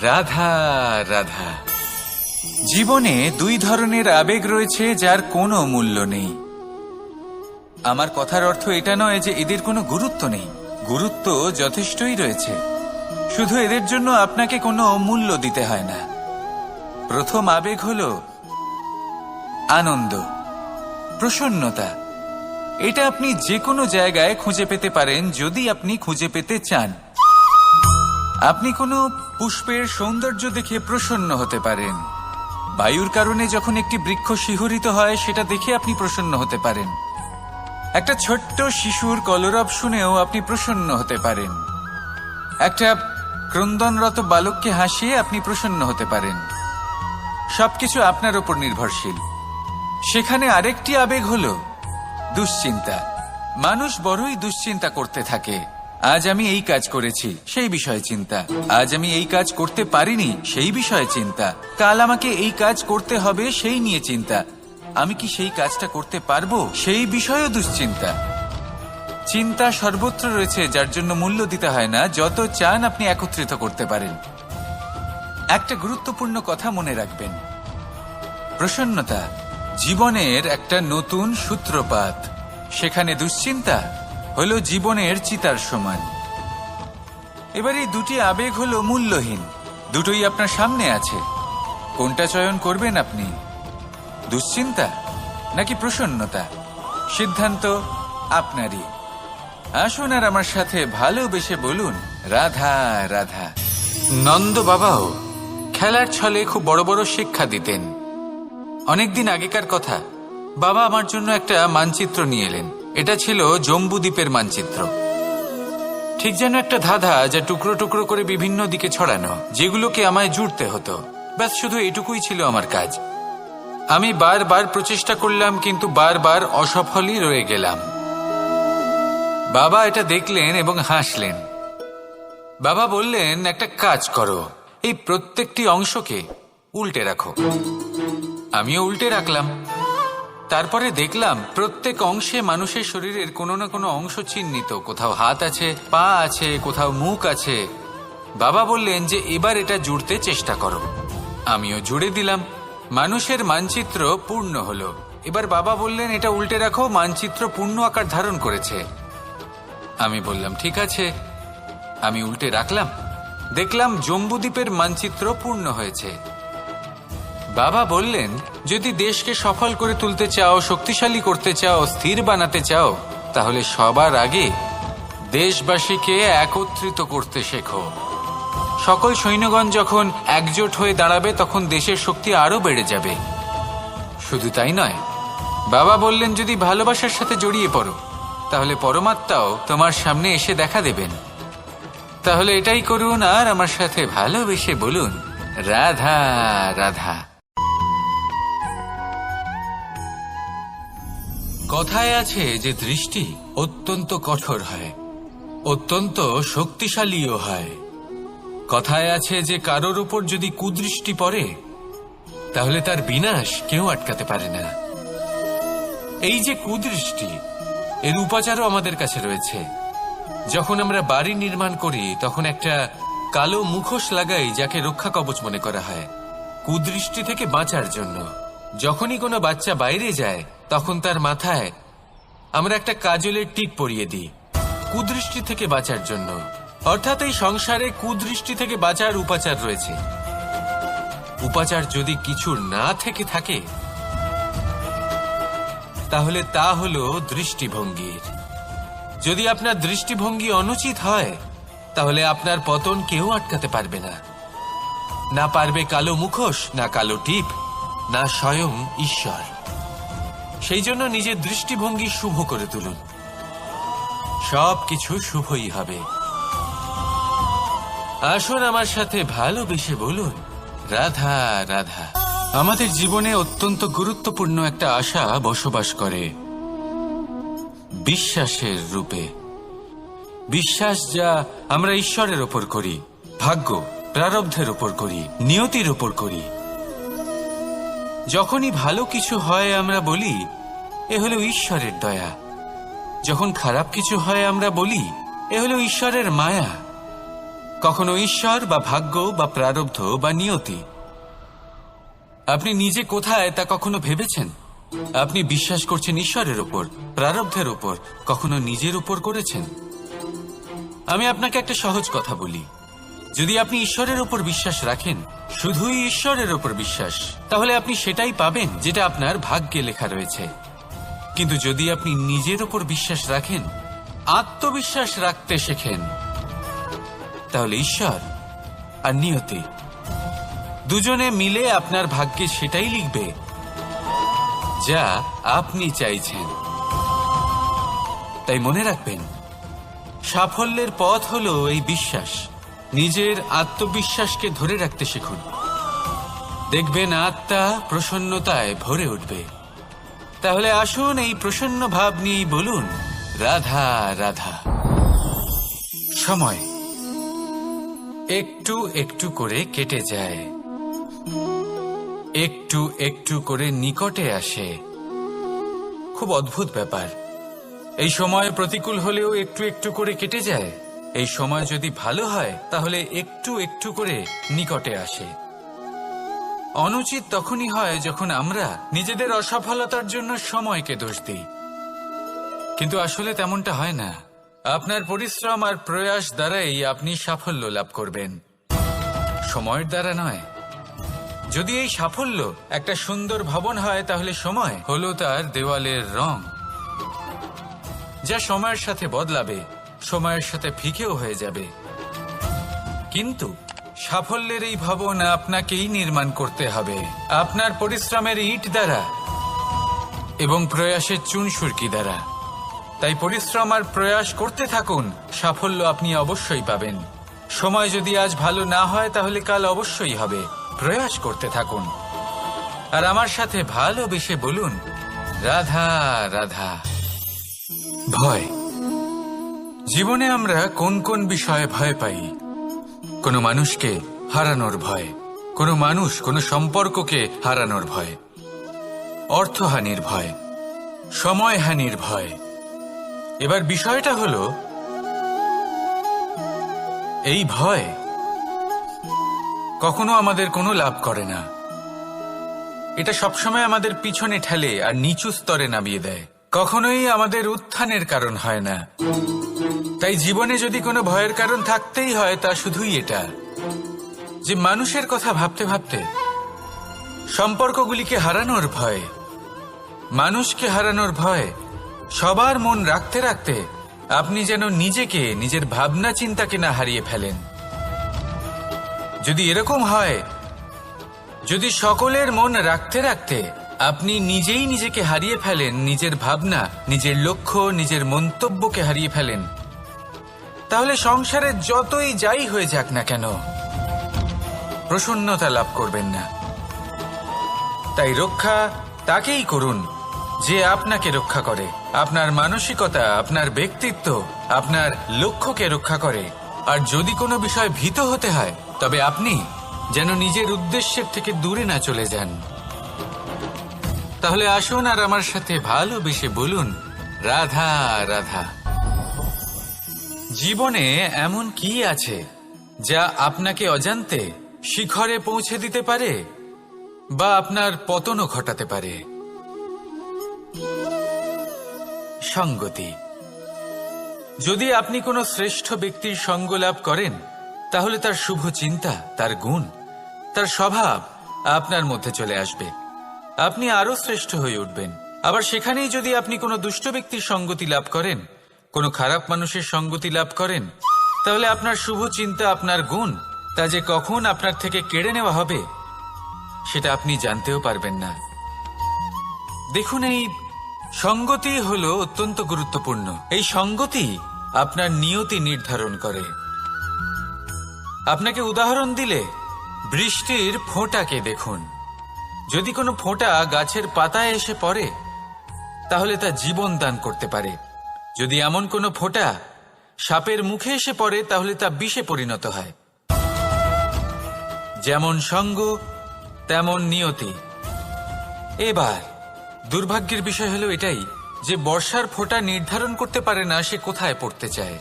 রাধা রাধা। জীবনে দুই ধরনের আবেগ রয়েছে যার কোনো মূল্য নেই। আমার কথার অর্থ এটা নয় যে এদের কোনো গুরুত্ব নেই, গুরুত্ব যথেষ্টই রয়েছে, শুধু এদের জন্য আপনাকে কোনো মূল্য দিতে হয় না। প্রথম আবেগ হল আনন্দ, প্রসন্নতা। এটা আপনি যে কোনো জায়গায় খুঁজে পেতে পারেন যদি আপনি খুঁজে পেতে চান। আপনি কোনো পুষ্পের সৌন্দর্য দেখে প্রসন্ন হতে পারেন। বায়ুর কারণে যখন একটি বৃক্ষ শিহরিত হয় সেটা দেখে আপনি প্রসন্ন হতে পারেন। একটা ছোট্ট শিশুর কলরব শুনেও আপনি প্রসন্ন হতে পারেন। একটা ক্রন্দনরত বালককে হাসিয়ে আপনি প্রসন্ন হতে পারেন। সবকিছু আপনার উপর নির্ভরশীল। সেখানে আরেকটি আবেগ হলো দুশ্চিন্তা। মানুষ বড়ই দুশ্চিন্তা করতে থাকে। আজ আমি এই কাজ করেছি, সেই বিষয়ে চিন্তা। আজ আমি এই কাজ করতে পারিনি, সেই বিষয়ে চিন্তা। কাল আমাকে এই কাজ করতে হবে, সেই নিয়ে চিন্তা। আমি কি সেই কাজটা করতে পারবো, সেই বিষয়েও দুশ্চিন্তা। চিন্তা সর্বত্র রয়েছে, যার জন্য মূল্য দিতে হয় না। যত চান আপনি একত্রিত করতে পারেন। একটা গুরুত্বপূর্ণ কথা মনে রাখবেন, প্রসন্নতা জীবনের একটা নতুন সূত্রপাত। সেখানে দুশ্চিন্তা হলো জীবনের চিতার সমান। এবার এই দুটি আবেগ হলো মূল্যহীন, দুটোই আপনার সামনে আছে। কোনটা চয়ন করবেন আপনি, দুশ্চিন্তা নাকি প্রসন্নতা? সিদ্ধান্ত আপনারই। আসুন আর আমার সাথে ভালোবেসে বলুন, রাধা রাধা। নন্দ বাবাও খেলার ছলে খুব বড় বড় শিক্ষা দিতেন। অনেকদিন আগেকার কথা, বাবা আমার জন্য একটা মানচিত্র নিয়ে এলেন। এটা ছিল জম্বুদ্বীপের মানচিত্র। ঠিক যেন একটা ধাঁধা, যা টুকরো টুকরো করে বিভিন্ন দিকে ছড়ানো, যেগুলোকে আমায় জুড়তে হতো। ব্যাস শুধু এটুকুই ছিল আমার কাজ। আমি বারবার প্রচেষ্টা করলাম, কিন্তু বারবার অসফলই রয়ে গেলাম। বাবা এটা দেখলেন এবং হাসলেন। বাবা বললেন, একটা কাজ করো, এই প্রত্যেকটি অংশকে উল্টে রাখো। আমিও উল্টে রাখলাম। তারপরে দেখলাম প্রত্যেক অংশে মানুষের শরীরের কোনো না কোনো অংশ চিহ্নিত। কোথাও হাত আছে, পা আছে, কোথাও মুখ আছে। বাবা বললেন যে এবার এটা জুড়তে চেষ্টা করো। আমিও জুড়ে দিলাম। মানুষের মানচিত্র পূর্ণ হলো। এবার বাবা বললেন, এটা উল্টে রাখো, মানচিত্র পূর্ণ আকার ধারণ করেছে। আমি বললাম, ঠিক আছে। আমি উল্টে রাখলাম, দেখলাম জম্বুদ্বীপের মানচিত্র পূর্ণ হয়েছে। বাবা বললেন, যদি দেশকে সফল করে তুলতে চাও, শক্তিশালী করতে চাও, স্থির বানাতে চাও, তাহলে সবার আগে দেশবাসীকে একত্রিত করতে শেখো। সকল সৈন্যগণ যখন একজোট হয়ে দাঁড়াবে, তখন দেশের শক্তি আরো বেড়ে যাবে। শুধু তাই নয়, বাবা বললেন, যদি ভালোবাসার সাথে জড়িয়ে পড়ো, তাহলে পরমাত্মাও তোমার সামনে এসে দেখা দেবেন। তাহলে এটাই করুন আর আমার সাথে ভালোবেসে বলুন, রাধা রাধা। কথায় আছে যে দৃষ্টি অত্যন্ত কঠোর হয়, অত্যন্ত শক্তিশালীও হয়। কথায় আছে যে কারোর উপর যদি কুদৃষ্টি পড়ে, তাহলে তার বিনাশ কেউ আটকাতে পারে না। এই যে কুদৃষ্টি, এর উপাচারও আমাদের কাছে রয়েছে। যখন আমরা বাড়ি নির্মাণ করি, তখন একটা কালো মুখোশ লাগাই, যাকে রক্ষা কবচ মনে করা হয়, কুদৃষ্টি থেকে বাঁচার জন্য। যখনই কোনো বাচ্চা বাইরে যায়, তখন তার মাথায় আমরা একটা কাজলের টিপ পরিয়ে দিই, কুদৃষ্টি থেকে বাঁচার জন্য। অর্থাৎ এই সংসারে কুদৃষ্টি থেকে বাঁচার উপাচার রয়েছে। উপাচার যদি কিছু না থেকে থাকে, তাহলে তা হলো দৃষ্টিভঙ্গির। যদি আপনার দৃষ্টিভঙ্গি অনুচিত হয়, তাহলে আপনার পতন কেউ আটকাতে পারবে না। না পারবে কালো মুখোশ, না কালো টিপ, না স্বয়ং ঈশ্বর। সেই জন্য নিজের দৃষ্টিভঙ্গি শুভ করে তুলুন, সবকিছু শুভই হবে। আসুন আমার সাথে ভালোবেসে বলুন, রাধা রাধা। আমাদের জীবনে অত্যন্ত গুরুত্বপূর্ণ একটা আশা বসবাস করে, বিশ্বাসের রূপে। বিশ্বাস যা আমরা ঈশ্বরের ওপর করি, ভাগ্য, প্রারব্ধের উপর করি, নিয়তির উপর করি। যখনই ভালো কিছু হয় আমরা বলি এ হলো ঈশ্বরের দয়া, যখন খারাপ কিছু হয় আমরা বলি এ হলো ঈশ্বরের মায়া। কখনো ঈশ্বর বা ভাগ্য বা প্রারব্ধ বা নিয়তি, আপনি নিজে কোথায় তা কখনো ভেবেছেন? আপনি বিশ্বাস করছেন ঈশ্বরের উপর, প্রারব্ধের উপর, কখনো নিজের উপর করেছেন? আমি আপনাকে একটা সহজ কথা বলি, যদি আপনি ঈশ্বরের উপর বিশ্বাস রাখেন, শুধুই ঈশ্বরের উপর বিশ্বাস, তাহলে আপনি সেটাই পাবেন যেটা আপনার ভাগ্যে লেখা রয়েছে। কিন্তু যদি আপনি নিজের উপর বিশ্বাস রাখেন, আত্মবিশ্বাস রাখতে শেখেন, তাহলে ঈশ্বর আর নিয়তি দুজনে মিলে আপনার ভাগ্যে সেটাই লিখবে যা আপনি চাইছেন। তাই মনে রাখবেন, সাফল্যের পথ হলো এই বিশ্বাস। নিজের আত্মবিশ্বাসকে ধরে রাখতে শিখুন, দেখবেন আত্মা প্রসন্নতায় ভরে উঠবে। তাহলে আসুন এই প্রসন্ন ভাব নিয়েই বলুন, রাধা রাধা। সময় একটু একটু করে কেটে যায়, একটু একটু করে নিকটে আসে। খুব অদ্ভুত ব্যাপার, এই সময় প্রতিকূল হলেও একটু একটু করে কেটে যায়। এই সময় যদি ভালো হয় তাহলে একটু একটু করে নিকটে আসে। অনুচিত তখনই হয় যখন আমরা নিজেদের অসফলতার জন্য সময়কে দোষ দিই, কিন্তু আসলে তেমনটা হয় না। আপনার পরিশ্রম আর প্রয়াস দ্বারাই আপনি সাফল্য লাভ করবেন, সময়ের দ্বারা নয়। যদি এই সাফল্য একটা সুন্দর ভবন হয়, তাহলে সময় হলো তার দেওয়ালের রং, যা সময়ের সাথে বদলাবে, সময়ের সাথে ফিকেও হয়ে যাবে। কিন্তু সাফল্যের এই ভবন আপনাকেই নির্মাণ করতে হবে, আপনার পরিশ্রমের ইট দ্বারা এবং প্রয়াসের চুনসুরকি দ্বারা। তাই পরিশ্রম আর প্রয়াস করতে থাকুন, সাফল্য আপনি অবশ্যই পাবেন। সময় যদি আজ ভালো না হয় তাহলে কাল অবশ্যই হবে। প্রয়াস করতে থাকুন আর আমার সাথে ভালোবেসে বলুন, রাধা রাধা। ভয়, জীবনে আমরা কোন কোন বিষয়ে ভয় পাই? কোনো মানুষকে হারানোর ভয়, কোনো মানুষ কোনো সম্পর্ককে হারানোর ভয়, অর্থহানির ভয়, সময়হানির ভয়। এবার বিষয়টা হলো, এই ভয় কখনো আমাদের কোনো লাভ করে না। এটা সবসময় আমাদের পিছনে ঠেলে আর নিচু স্তরে নামিয়ে দেয়, কখনোই আমাদের উত্থানের কারণ হয় না। তাই জীবনে যদি কোনো ভয়ের কারণ থাকতেই হয়, তা শুধুই এটা যে মানুষের কথা ভাবতে ভাবতে সম্পর্কগুলিকে হারানোর ভয়, মানুষকে হারানোর ভয়, সবার মন রাখতে রাখতে আপনি যেন নিজেকে, নিজের ভাবনা চিন্তাকে না হারিয়ে ফেলেন। যদি এরকম হয়, যদি সকলের মন রাখতে রাখতে আপনি নিজেই নিজেকে হারিয়ে ফেলেন, নিজের ভাবনা, নিজের লক্ষ্য, নিজের মন্তব্যকে হারিয়ে ফেলেন, তাহলে সংসারে যতই যাই হয়ে যাক না কেন প্রসন্নতা লাভ করবেন না। তাই রক্ষা তাকেই করুন যে আপনাকে রক্ষা করে, আপনার মানসিকতা, আপনার ব্যক্তিত্ব, আপনার লক্ষ্যকে রক্ষা করে। আর যদি কোনো বিষয় ভীত হতে হয়, তবে আপনি যেন নিজের উদ্দেশ্যের থেকে দূরে না চলে যান। তাহলে আসুন আর আমার সাথে ভালোবেসে বলুন, রাধা রাধা। জীবনে এমন কি আছে যা আপনাকে অজান্তে শিখরে পৌঁছে দিতে পারে বা আপনার পতনও ঘটাতে পারে? সঙ্গতি। যদি আপনি কোনো শ্রেষ্ঠ ব্যক্তির সঙ্গ লাভ করেন, তাহলে তার শুভ চিন্তা, তার গুণ, তার স্বভাব আপনার মধ্যে চলে আসবে, আপনি আরো শ্রেষ্ঠ হয়ে উঠবেন। আবার সেখানেই যদি আপনি কোনো দুষ্ট ব্যক্তির সঙ্গতি লাভ করেন, কোনো খারাপ মানুষের সঙ্গতি লাভ করেন, তাহলে আপনার শুভ চিন্তা, আপনার গুণ, তা যে কখন আপনার থেকে কেড়ে নেওয়া হবে সেটা আপনি জানতেও পারবেন না। দেখুন, এই সঙ্গতি হলো অত্যন্ত গুরুত্বপূর্ণ। এই সঙ্গতি আপনার নিয়তি নির্ধারণ করে। আপনাকে উদাহরণ দিলে, বৃষ্টির ফোঁটাকে দেখুন। যদি কোনো ফোঁটা গাছের পাতায় এসে পড়ে, তাহলে তা জীবন দান করতে পারে। যদি এমন কোনো ফোঁটা সাপের মুখে এসে পড়ে, তাহলে তা বিষে পরিণত হয়। যেমন সঙ্গ তেমন নিয়তি। এবার দুর্ভাগ্যের বিষয় হলো এটাই যে বর্ষার ফোঁটা নির্ধারণ করতে পারে না সে কোথায় পড়তে চায়,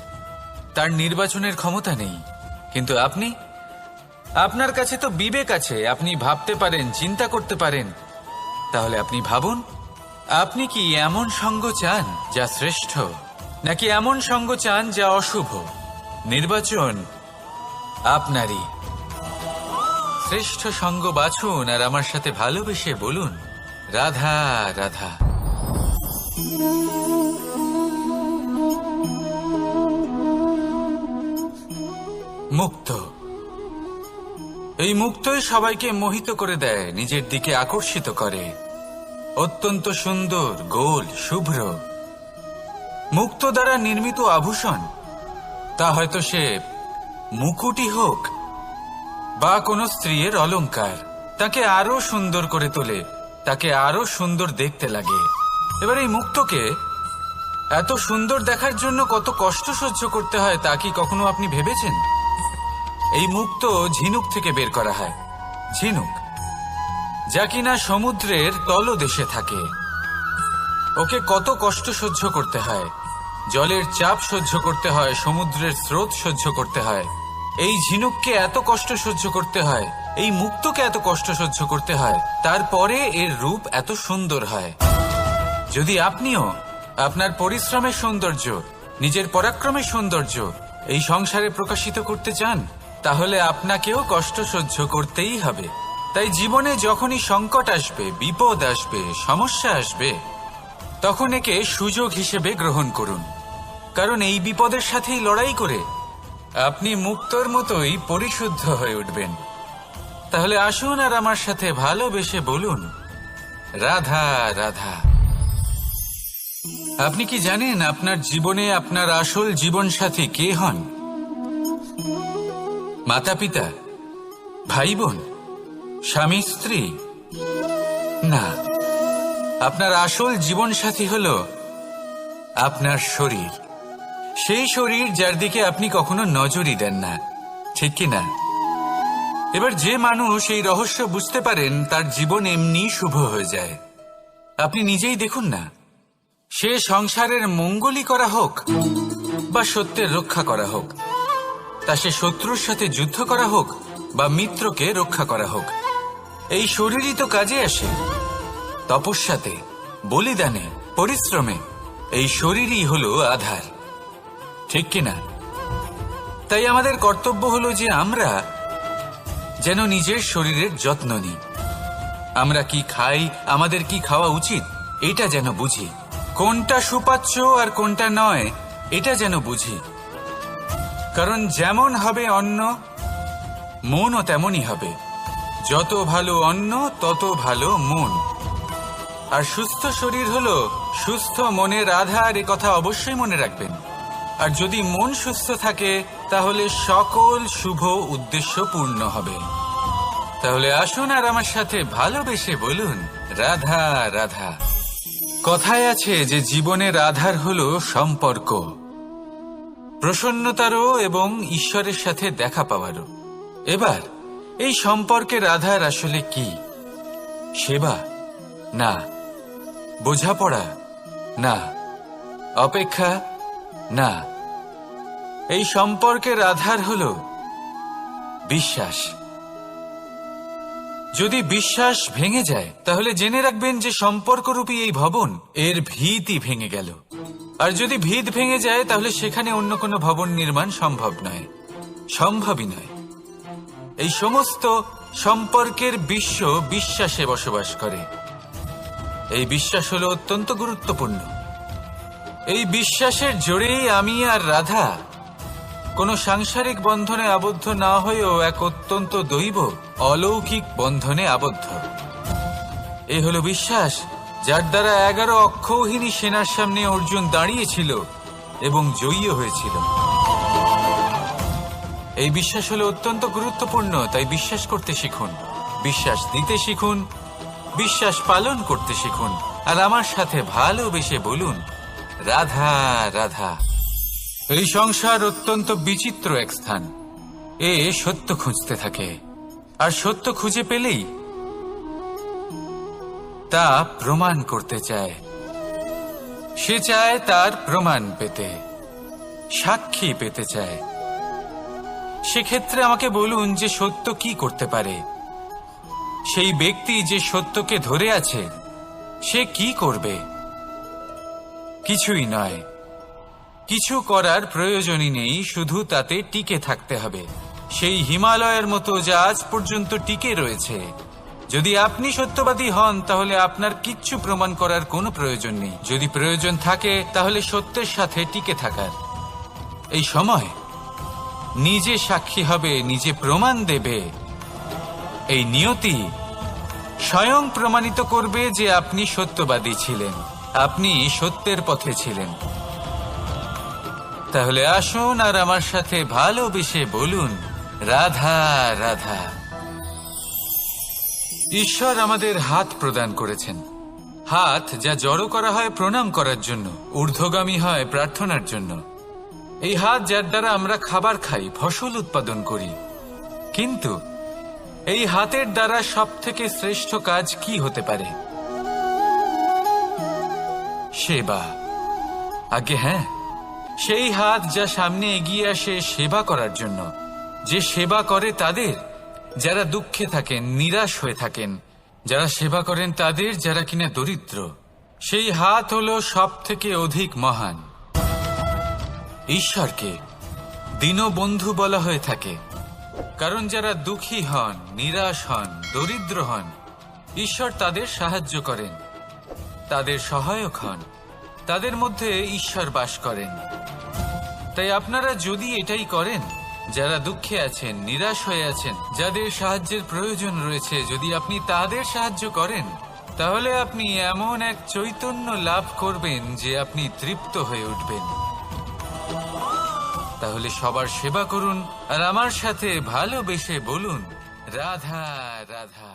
তার নির্বাচনের ক্ষমতা নেই। কিন্তু আপনি, আপনার কাছে তো বিবেক আছে, আপনি ভাবতে পারেন, চিন্তা করতে পারেন। তাহলে আপনি ভাবুন, আপনি কি এমন সঙ্গ চান যা শ্রেষ্ঠ, নাকি এমন সঙ্গ চান যা অশুভ? নির্বাচন আপনারই। শ্রেষ্ঠ সঙ্গ বাছুন আর আমার সাথে ভালোবেসে বলুন, রাধা রাধা। মুক্ত, এই মুক্তই সবাইকে মোহিত করে দেয়, নিজের দিকে আকর্ষিত করে। অত্যন্ত সুন্দর, গোল, শুভ্র। মুক্ত দ্বারা নির্মিত আভূষণ, তা হয়তো সে মুকুটই হোক বা কোনো স্ত্রীর অলংকার, তাকে আরো সুন্দর করে তোলে, তাকে আরো সুন্দর দেখতে লাগে। এবার এই মুক্তকে এত সুন্দর দেখার জন্য কত কষ্ট সহ্য করতে হয় তা কি কখনো আপনি ভেবেছেন? এই মুক্ত ঝিনুক থেকে বের করা হয়, ঝিনুক যা কিনা সমুদ্রের তলদেশে থাকে। ওকে কত কষ্ট সহ্য করতে হয়, জলের চাপ সহ্য করতে হয়, সমুদ্রের স্রোত সহ্য করতে হয়। এই ঝিনুককে এত কষ্ট সহ্য করতে হয়, এই মুক্তকে এত কষ্ট সহ্য করতে হয়, তারপরে এর রূপ এত সুন্দর হয়। যদি আপনিও আপনার পরিশ্রমের সৌন্দর্য, নিজের পরাক্রমের সৌন্দর্য এই সংসারে প্রকাশিত করতে চান, তাহলে আপনাকেও কষ্ট সহ্য করতেই হবে। তাই জীবনে যখনই সংকট আসবে, বিপদ আসবে, সমস্যা আসবে, তখন একে সুযোগ হিসেবে গ্রহণ করুন। কারণ এই বিপদের সাথেই লড়াই করে আপনি মুক্তর মতোই পরিশুদ্ধ হয়ে উঠবেন। তাহলে আসুন আর আমার সাথে ভালোবেসে বলুন, রাধা রাধা। আপনি কি জানেন আপনার জীবনে আপনার আসল জীবনসাথী কে হন? মাতা পিতা, ভাই বোন, স্বামী স্ত্রী? না, আপনার আসল জীবনসাথী হল আপনার শরীর। সেই শরীর যার দিকে আপনি কখনো নজরই দেন না, ঠিক কি না? এবার যে মানুষ এই রহস্য বুঝতে পারেন তার জীবন এমনি শুভ হয়ে যায়। আপনি নিজেই দেখুন না, সে সংসারের মঙ্গলই করা হোক বা সত্যের রক্ষা করা হোক, তা সে শত্রুর সাথে যুদ্ধ করা হোক বা মিত্রকে রক্ষা করা হোক, এই শরীরই তো কাজে আসে। তপস্যাতে, বলিদানে, পরিশ্রমে এই শরীরই হলো আধার, ঠিক কিনা? তাই আমাদের কর্তব্য হলো যে আমরা যেন নিজের শরীরের যত্ন নিই। আমরা কি খাই, আমাদের কি খাওয়া উচিত, এটা যেন বুঝি। কোনটা সুপাচ্য আর কোনটা নয়, এটা যেন বুঝি। কারণ যেমন হবে অন্ন, মনও তেমনই হবে। যত ভালো অন্ন তত ভালো মন। আর সুস্থ শরীর হলো সুস্থ মনের আধার, এ কথা অবশ্যই মনে রাখবেন। আর যদি মন সুস্থ থাকে তাহলে সকল শুভ উদ্দেশ্য পূর্ণ হবে। তাহলে আসুন আর আমার সাথে ভালোবেসে বলুন, রাধা রাধা। কথায় আছে যে জীবনের আধার হলো সম্পর্ক, প্রসন্নতারও এবং ঈশ্বরের সাথে দেখা পাওয়ারও। এবার এই সম্পর্কের আধার আসলে কি? সেবা? না। বোঝাপড়া? না। অপেক্ষা? না। এই সম্পর্কের আধার হলো বিশ্বাস। যদি বিশ্বাস ভেঙে যায় তাহলে জেনে রাখবেন যে সম্পর্করূপী এই ভবন, এর ভিতই ভেঙে গেল। আর যদি ভিত ভেঙে যায় তাহলে সেখানে অন্য কোনো ভবন নির্মাণ সম্ভব নয়, সম্ভবই নয়। এই সমস্ত সম্পর্কের বিশ্ব বিশ্বাসে বসবাস করে। এই বিশ্বাস হলো অত্যন্ত গুরুত্বপূর্ণ। এই বিশ্বাসের জোরেই আমি আর রাধা কোনো সাংসারিক বন্ধনে আবদ্ধ না হয়েও এক অত্যন্ত দৈব অলৌকিক বন্ধনে আবদ্ধ। এই হলো বিশ্বাস, যার দ্বারা 11 অক্ষৌহিনী সেনার সামনে অর্জুন দাঁড়িয়েছিল এবং জয়ী হয়েছিল। এই বিশ্বাস হলো অত্যন্ত গুরুত্বপূর্ণ। তাই বিশ্বাস করতে শিখুন, বিশ্বাস দিতে শিখুন, বিশ্বাস পালন করতে শিখুন। আর আমার সাথে ভালোবেসে বলুন, রাধা রাধা। এই সংসার অত্যন্ত বিচিত্র এক স্থান। এ সত্য খুঁজতে থাকে, আর সত্য খুঁজে পেলেই তা প্রমাণ করতে চায়। সে চায় তার প্রমাণ পেতে, সাক্ষী পেতে চায়। সেক্ষেত্রে আমাকে বলুন যে সত্য কি করতে পারে? সেই ব্যক্তি যে সত্যকে ধরে আছে সে কি করবে? কিছুই নয়, কিছু করার প্রয়োজনই নেই, শুধু তাতে টিকে থাকতে হবে। সেই হিমালয়ের মতো যা আজ পর্যন্ত টিকে রয়েছে। যদি আপনি সত্যবাদী হন তাহলে আপনার কিচ্ছু প্রমাণ করার কোনো প্রয়োজন নেই। যদি প্রয়োজন থাকে তাহলে সত্যের সাথে টিকে থাকার। এই সময় নিজে সাক্ষী হবে, নিজে প্রমাণ দেবে। এই নিয়তি স্বয়ং প্রমাণিত করবে যে আপনি সত্যবাদী ছিলেন, আপনি সত্যের পথে ছিলেন। তাহলে আসুন আর আমার সাথে ভালোবেসে বলুন, রাধা রাধা। ঈশ্বর আমাদের হাত প্রদান করেছেন। হাত যা জড়ো করা হয় প্রণাম করার জন্য, ঊর্ধ্বগামী হয় প্রার্থনার জন্য। এই হাত যার দ্বারা আমরা খাবার খাই, ফসল উৎপাদন করি। কিন্তু এই হাতের দ্বারা সবথেকে শ্রেষ্ঠ কাজ কি হতে পারে? সেবা। আগে হ্যাঁ, সেই হাত যা সামনে এগিয়ে আসে সেবা করার জন্য, যে সেবা করে তাদের যারা দুঃখে থাকেন, নিরাশ হয়ে থাকেন, যারা সেবা করেন তাদের যারা কিনা দরিদ্র। সেই হাত হলো সব থেকে অধিক মহান। ঈশ্বরকে দীনবন্ধু বলা হয়ে থাকে, কারণ যারা দুঃখী হন, নিরাশ হন, দরিদ্র হন, ঈশ্বর তাদের সাহায্য করেন, তাদের সহায়ক হন, তাদের মধ্যে ঈশ্বর বাস করেন। তাই আপনারা যদি এটাই করেন, যারা দুঃখে আছেন, নিরাশ হয়ে আছেন, যাদের সাহায্যের প্রয়োজন রয়েছে, যদি আপনি তাদের সাহায্য করেন, তাহলে আপনি এমন এক চৈতন্য লাভ করবেন যে আপনি তৃপ্ত হয়ে উঠবেন। তাহলে সবার সেবা করুন আর আমার সাথে ভালোবেসে বলুন, রাধা রাধা।